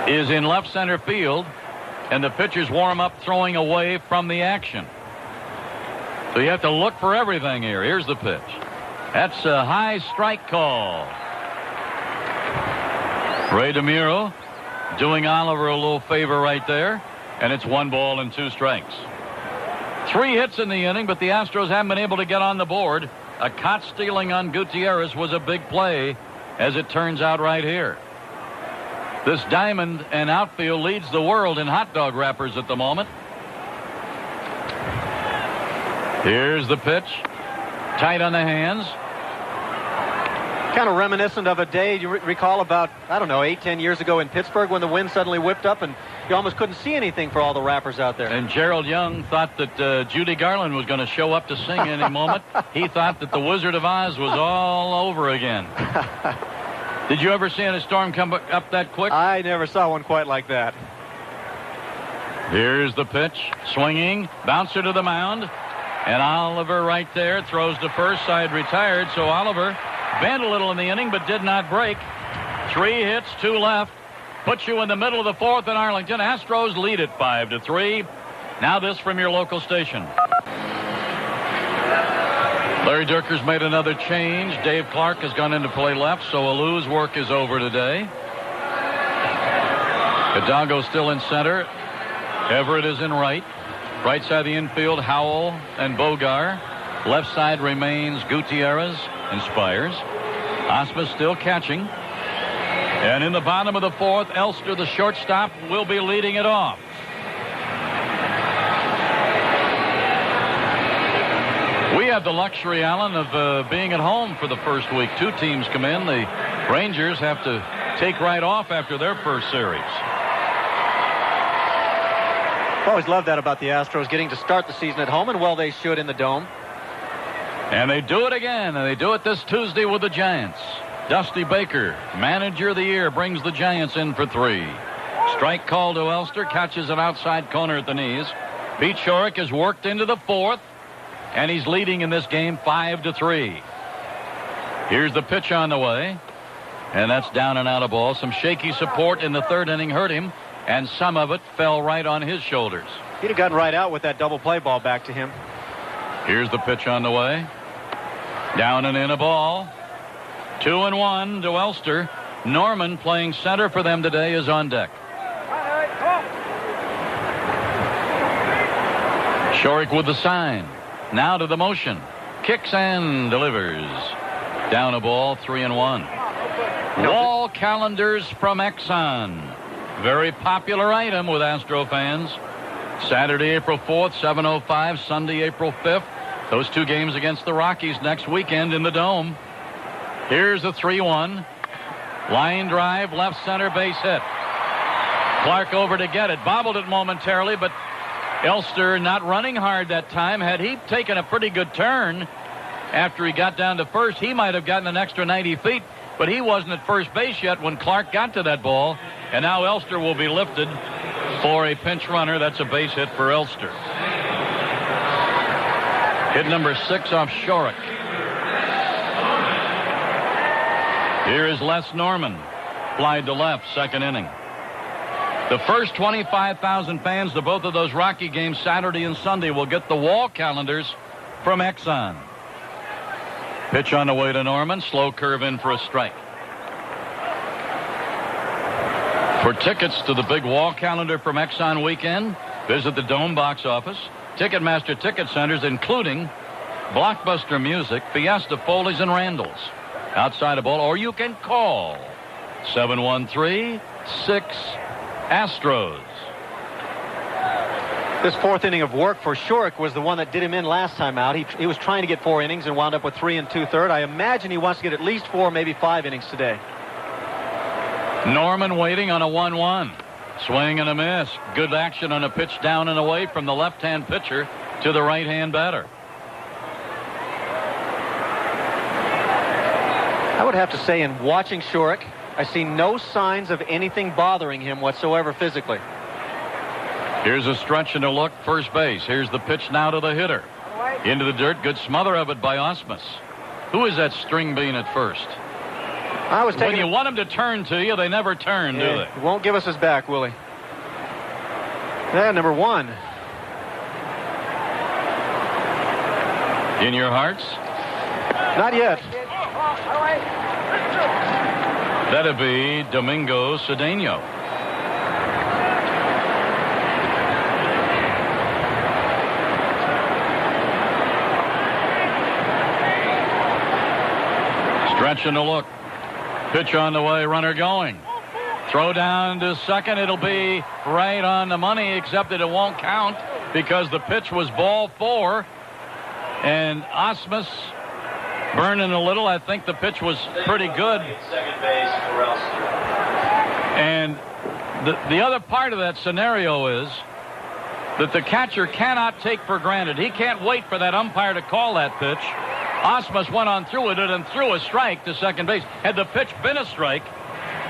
is in left center field, and the pitchers warm up throwing away from the action. So you have to look for everything here. Here's the pitch. That's a high strike call. Ray DeMuro doing Oliver a little favor right there, and it's 1 ball and 2 strikes. 3 hits in the inning, but the Astros haven't been able to get on the board. A caught stealing on Gutierrez was a big play, as it turns out right here. This diamond and outfield leads the world in hot dog wrappers at the moment. Here's the pitch. Tight on the hands. Kind of reminiscent of a day you recall about, 8-10 years ago in Pittsburgh when the wind suddenly whipped up and you almost couldn't see anything for all the wrappers out there. And Gerald Young thought that Judy Garland was going to show up to sing any moment. He thought that the Wizard of Oz was all over again. Did you ever see a storm come up that quick? I never saw one quite like that. Here's the pitch. Swinging. Bouncer to the mound. And Oliver right there throws to first. Side retired. So Oliver bent a little in the inning but did not break. 3 hits, 2 left. Puts you in the middle of the 4th in Arlington. Astros lead it 5-3. Now this from your local station. Larry Dierker's made another change. Dave Clark has gone in to play left, so Alou's work is over today. Hidalgo still in center. Everett is in right. Right side of the infield, Howell and Bogar. Left side remains Gutierrez and Spires. Osmus still catching. And in the bottom of the 4th, Elster, the shortstop, will be leading it off. We have the luxury, Alan, of being at home for the first week. 2 teams come in. The Rangers have to take right off after their first series. I've always loved that about the Astros, getting to start the season at home, and well, they should in the Dome. And they do it again, and they do it this Tuesday with the Giants. Dusty Baker, manager of the year, brings the Giants in for 3. Strike call to Elster, catches an outside corner at the knees. Pete Shorrock is worked into the 4th, and he's leading in this game 5-3. Here's the pitch on the way, and that's down and out of ball. Some shaky support in the 3rd inning hurt him, and some of it fell right on his shoulders. He'd have gotten right out with that double play ball back to him. Here's the pitch on the way. Down and in a ball. 2-1 to Elster. Norman, playing center for them today, is on deck. Shorrock with the sign. Now to the motion. Kicks and delivers. Down a ball, 3-1. Wall calendars from Exxon. Very popular item with Astro fans. Saturday, April 4th, 7:05. Sunday, April 5th. Those 2 games against the Rockies next weekend in the Dome. Here's the 3-1. Line drive, left center, base hit. Clark over to get it. Bobbled it momentarily, but Elster not running hard that time. Had he taken a pretty good turn after he got down to first, he might have gotten an extra 90 feet, but he wasn't at first base yet when Clark got to that ball. And now Elster will be lifted for a pinch runner. That's a base hit for Elster. Hit number 6 off Shorrock. Here is Les Norman. Flied to left, 2nd inning. The first 25,000 fans to both of those Rocky games, Saturday and Sunday, will get the wall calendars from Exxon. Pitch on the way to Norman. Slow curve in for a strike. For tickets to the big wall calendar from Exxon weekend, visit the Dome box office, Ticketmaster ticket centers, including Blockbuster Music, Fiesta, Foley's, and Randall's. Outside a ball, or you can call 713-6-ASTROS. This 4th inning of work for Shorrock was the one that did him in last time out. He was trying to get 4 innings and wound up with 3 2/3. I imagine he wants to get at least 4, maybe 5 innings today. Norman waiting on a 1-1. Swing and a miss. Good action on a pitch down and away from the left-hand pitcher to the right-hand batter. I would have to say, in watching Shorrock, I see no signs of anything bothering him whatsoever physically. Here's a stretch and a look, first base. Here's the pitch now to the hitter. Into the dirt, good smother of it by Ausmus. Who is that string bean at first? When you want them to turn to you, they never turn, do they? He won't give us his back, will he? Yeah, number 1. In your hearts? Not yet. That'd be Domingo Cedeno. Stretch and a look. Pitch on the way, runner going. Throw down to second. It'll be right on the money, except that it won't count because the pitch was ball 4. And Ausmus burning a little. I think the pitch was pretty good. And the other part of that scenario is that the catcher cannot take for granted. He can't wait for that umpire to call that pitch. Ausmus went on through with it and threw a strike to second base. Had the pitch been a strike,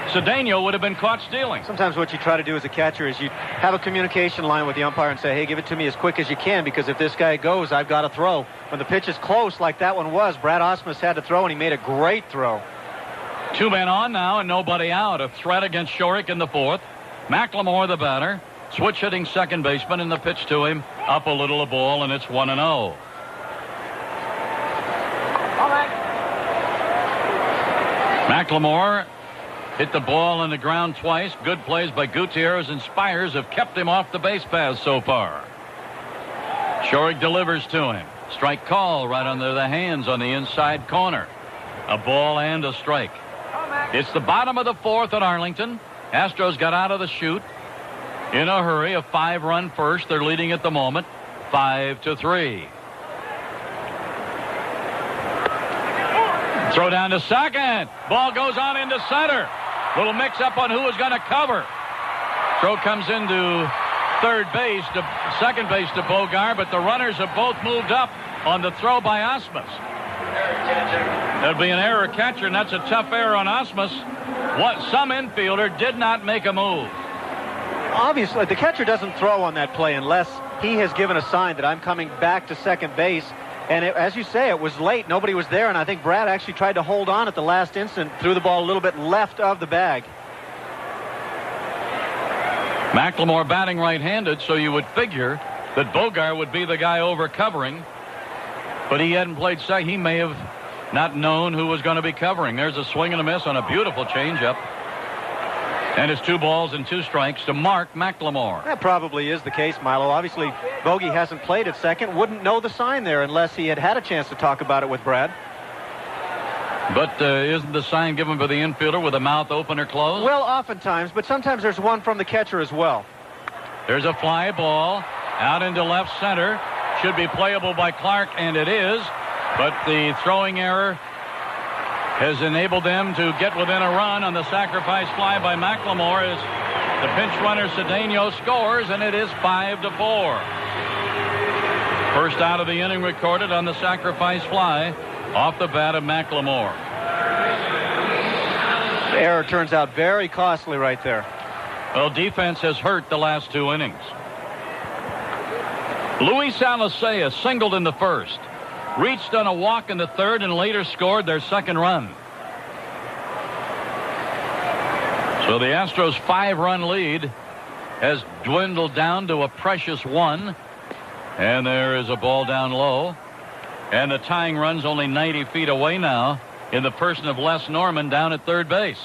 Cedeno would have been caught stealing. Sometimes what you try to do as a catcher is you have a communication line with the umpire and say, hey, give it to me as quick as you can, because if this guy goes, I've got to throw. When the pitch is close like that one was, Brad Ausmus had to throw, and he made a great throw. 2 men on now and nobody out. A threat against Shorrock in the 4th. McLemore the batter. Switch hitting second baseman, and the pitch to him. Up a little, a ball, and it's 1-0. McLemore hit the ball on the ground twice. Good plays by Gutierrez and Spires have kept him off the base paths so far. Shorrock delivers to him. Strike call right under the hands on the inside corner. A ball and a strike. It's the bottom of the 4th at Arlington. Astros got out of the chute in a hurry. A 5-run first. They're leading at the moment 5-3. Throw down to second. Ball goes on into center. Little mix-up on who is going to cover. Throw comes into second base to Bogart, but the runners have both moved up on the throw by Ausmus. There'll be an error catcher, and that's a tough error on Ausmus. Some infielder did not make a move. Obviously, the catcher doesn't throw on that play unless he has given a sign that I'm coming back to second base. And as you say, it was late. Nobody was there, and I think Brad actually tried to hold on at the last instant, threw the ball a little bit left of the bag. McLemore batting right-handed, so you would figure that Bogart would be the guy over covering. But he hadn't played second. He may have not known who was going to be covering. There's a swing and a miss on a beautiful changeup. And it's 2 balls and 2 strikes to Mark McLemore. That probably is the case, Milo. Obviously, Bogey hasn't played at second. Wouldn't know the sign there unless he had a chance to talk about it with Brad. But isn't the sign given by the infielder with the mouth open or closed? Well, oftentimes, but sometimes there's one from the catcher as well. There's a fly ball out into left center. Should be playable by Clark, and it is. But the throwing error has enabled them to get within a run on the sacrifice fly by McLemore as the pinch runner Cedeno scores, and it is 5-4. First out of the inning recorded on the sacrifice fly off the bat of McLemore. The error turns out very costly right there. Well, defense has hurt the last 2 innings. Luis Alicea singled in the first. Reached on a walk in the 3rd and later scored their 2nd run. So the Astros' 5-run lead has dwindled down to a precious 1. And there is a ball down low. And the tying run's only 90 feet away now in the person of Les Norman down at 3rd base.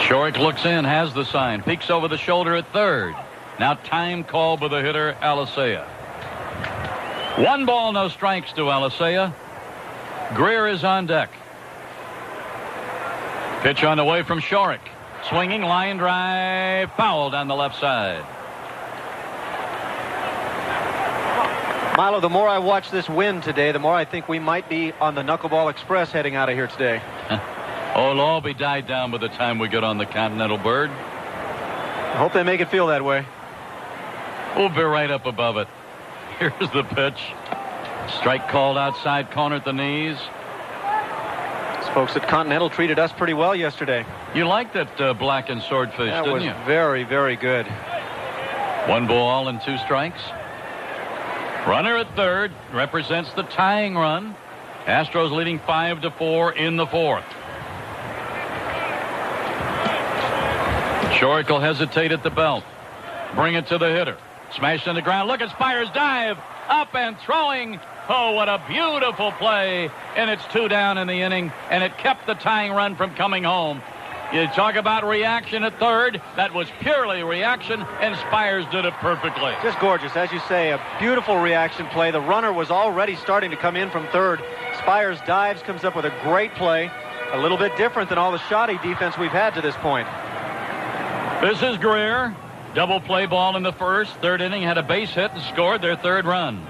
Shorrock looks in, has the sign, peeks over the shoulder at 3rd. Now time call by the hitter, Alicea. 1 ball, no strikes to Alicea. Greer is on deck. Pitch on the way from Shorrock. Swinging, line drive, foul down the left side. Milo, the more I watch this win today, the more I think we might be on the Knuckleball Express heading out of here today. Oh, it'll all be died down by the time we get on the Continental Bird. I hope they make it feel that way. We'll be right up above it. Here's the pitch. Strike called outside corner at the knees. These folks at Continental treated us pretty well yesterday. You liked that blackened swordfish, didn't you? That was very, very good. 1 ball and 2 strikes. Runner at third represents the tying run. Astros leading 5-4 in the 4th. Shorrock will hesitate at the belt. Bring it to the hitter. Smashed on the ground. Look at Spires dive. Up and throwing. Oh, what a beautiful play. And it's 2 down in the inning. And it kept the tying run from coming home. You talk about reaction at third. That was purely reaction, and Spires did it perfectly. Just gorgeous. As you say, a beautiful reaction play. The runner was already starting to come in from third. Spires dives, comes up with a great play. A little bit different than all the shoddy defense we've had to this point. This is Greer. Double play ball in the first. Third inning, had a base hit and scored their 3rd run.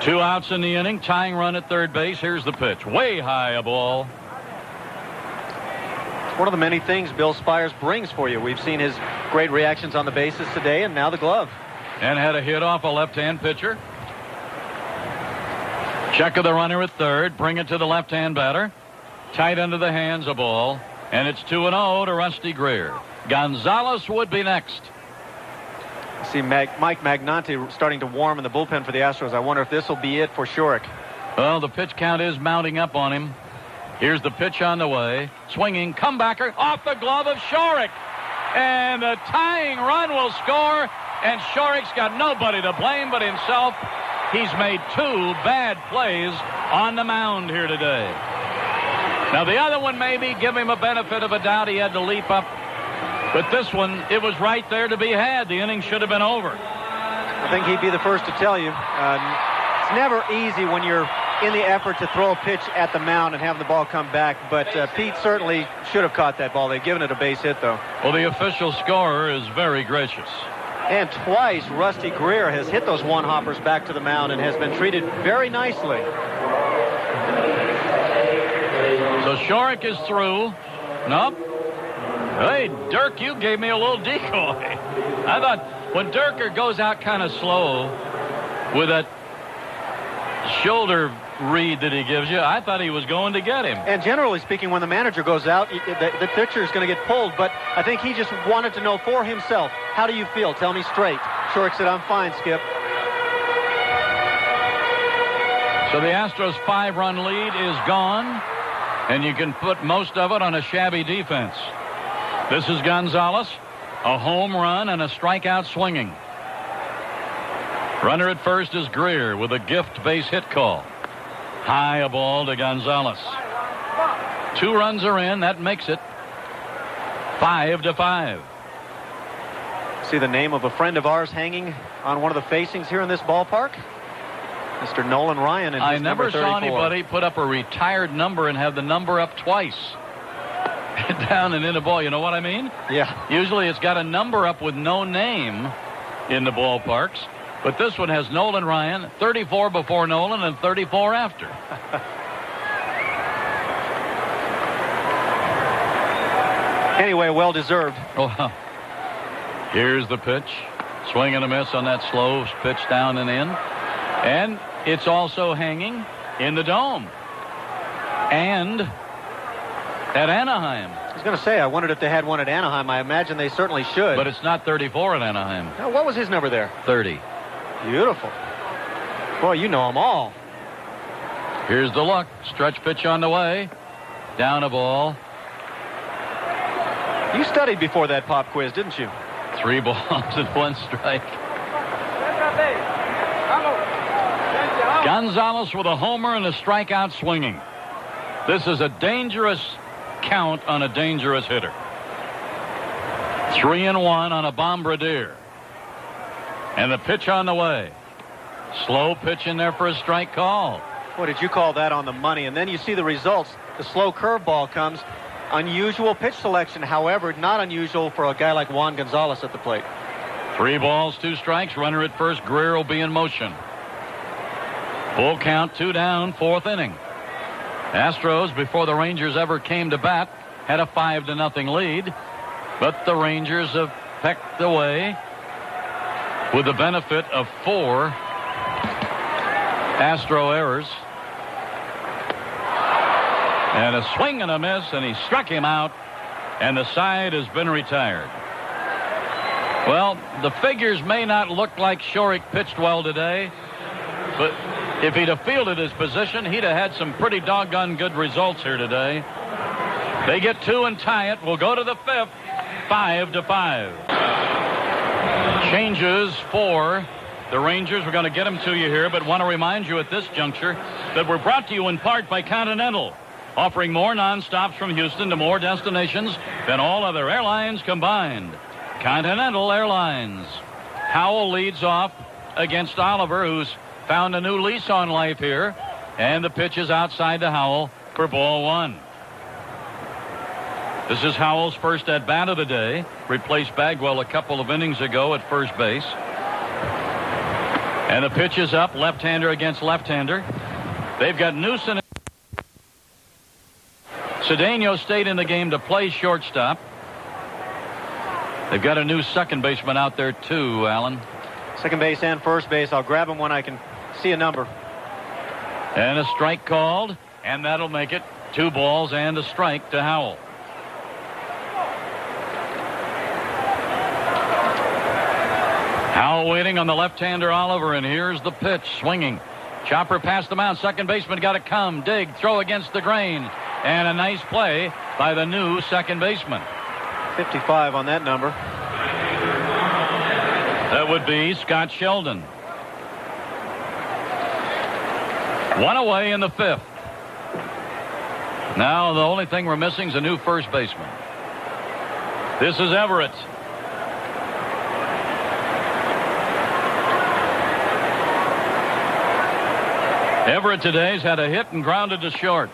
2 outs in the inning. Tying run at third base. Here's the pitch. Way high a ball. One of the many things Bill Spires brings for you. We've seen his great reactions on the bases today, and now the glove. And had a hit off a left-hand pitcher. Check of the runner at third. Bring it to the left-hand batter. Tight under the hands a ball. And it's 2-0 to Rusty Greer. Gonzalez would be next. I see Mike Magnante starting to warm in the bullpen for the Astros. I wonder if this will be it for Shorrock. Well, the pitch count is mounting up on him. Here's the pitch on the way. Swinging, comebacker, off the glove of Shorrock. And the tying run will score. And Shorrock's got nobody to blame but himself. He's made 2 bad plays on the mound here today. Now, the other one, maybe give him a benefit of a doubt. He had to leap up. But this one, it was right there to be had. The inning should have been over. I think he'd be the first to tell you. It's never easy when you're in the effort to throw a pitch at the mound and have the ball come back. But Pete certainly should have caught that ball. They've given it a base hit, though. Well, the official scorer is very gracious. And twice, Rusty Greer has hit those one-hoppers back to the mound and has been treated very nicely. So Shorrock is through. Nope. Hey, Dirk, you gave me a little decoy. I thought when Dirker goes out kind of slow with that shoulder read that he gives you, I thought he was going to get him. And generally speaking, when the manager goes out, the pitcher is going to get pulled. But I think he just wanted to know for himself, how do you feel? Tell me straight. Shorrock said, I'm fine, Skip. So the Astros' 5-run lead is gone, and you can put most of it on a shabby defense. This is Gonzalez, a home run and a strikeout swinging. Runner at first is Greer with a gift base hit call. High a ball to Gonzalez. 2 runs are in. That makes it 5-5. See the name of a friend of ours hanging on one of the facings here in this ballpark? Mr. Nolan Ryan. I never saw anybody put up a retired number and have the number up twice. Down and in the ball. You know what I mean? Yeah. Usually it's got a number up with no name in the ballparks. But this one has Nolan Ryan, 34 before Nolan and 34 after. Anyway, well deserved. Oh, here's the pitch. Swing and a miss on that slow pitch down and in. And it's also hanging in the dome. And at Anaheim. I was going to say, I wondered if they had one at Anaheim. I imagine they certainly should. But it's not 34 at Anaheim. Now, what was his number there? 30. Beautiful. Boy, you know them all. Here's the look. Stretch pitch on the way. Down a ball. You studied before that pop quiz, didn't you? 3 balls and 1 strike. Gonzalez with a homer and a strikeout swinging. This is a dangerous count on a dangerous hitter. 3-1 on a bombardier. And the pitch on the way. Slow pitch in there for a strike call. Boy, did you call that on the money. And then you see the results. The slow curveball comes. Unusual pitch selection, however, not unusual for a guy like Juan Gonzalez at the plate. 3 balls, 2 strikes. Runner at first. Greer will be in motion. Full count, 2 down, 4th inning. Astros, before the Rangers ever came to bat, had a 5-0 lead. But the Rangers have pecked away with the benefit of 4 Astro errors. And a swing and a miss, and he struck him out, and the side has been retired. Well, the figures may not look like Shorik pitched well today, but if he'd have fielded his position, he'd have had some pretty doggone good results here today. They get 2 and tie it. We'll go to the 5th, 5-5. Changes for the Rangers. We're going to get them to you here, but want to remind you at this juncture that we're brought to you in part by Continental, offering more nonstops from Houston to more destinations than all other airlines combined. Continental Airlines. Howell leads off against Oliver, who's found a new lease on life here, and the pitch is outside to Howell for ball 1. This is Howell's first at bat of the day. Replaced Bagwell a couple of innings ago at first base. And the pitch is up, left-hander against left-hander. They've got Newson. Cedeno stayed in the game to play shortstop. They've got a new second baseman out there too, Alan. Second base and first base. I'll grab him when I can see a number. And a strike called, and that'll make it 2 balls and a strike to Howell. Howell waiting on the left-hander Oliver, and here's the pitch, swinging. Chopper past the mound. Second baseman got to come, dig, throw against the grain, and a nice play by the new second baseman. 55 on that number. That would be Scott Sheldon. 1 away in the 5th. Now the only thing we're missing is a new first baseman. This is Everett. Everett today's had a hit and grounded to short.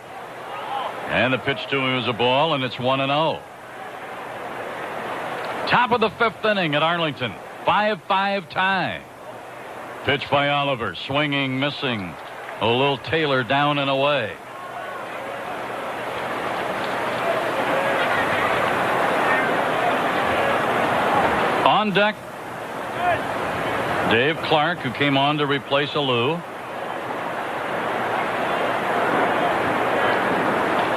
And the pitch to him is a ball, and it's 1-0. Top of the 5th inning at Arlington. 5-5 tie. Pitch by Oliver. Swinging, missing. A little Taylor down and away. On deck, Dave Clark, who came on to replace Alou.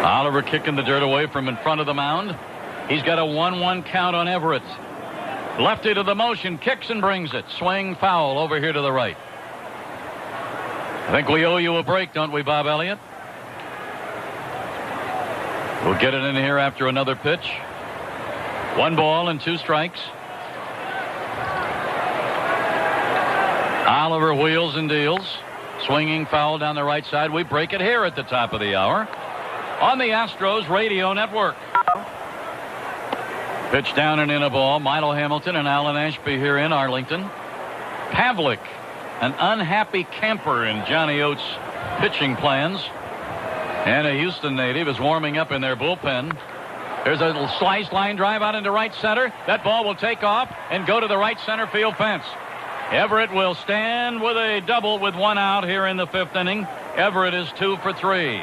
Oliver kicking the dirt away from in front of the mound. He's got a 1-1 count on Everett. Lefty to the motion, kicks and brings it. Swing, foul over here to the right. I think we owe you a break, don't we, Bob Elliott? We'll get it in here after another pitch. 1 ball and 2 strikes. Oliver wheels and deals. Swinging foul down the right side. We break it here at the top of the hour on the Astros Radio Network. Pitch down and in a ball. Milo Hamilton and Alan Ashby here in Arlington. Pavlik, an unhappy camper in Johnny Oates' pitching plans, and a Houston native, is warming up in their bullpen. There's a little slice line drive out into right center. That ball will take off and go to the right center field fence. Everett will stand with a double with 1 out here in the 5th inning. Everett is 2 for 3.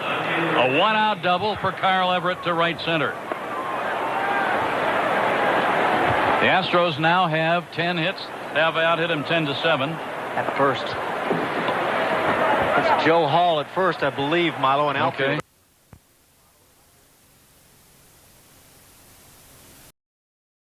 A 1-out double for Carl Everett to right center. The Astros now have 10 hits. They have out-hit him 10-7. At first. That's Joe Hall at first, I believe, Milo, and outfield. Okay.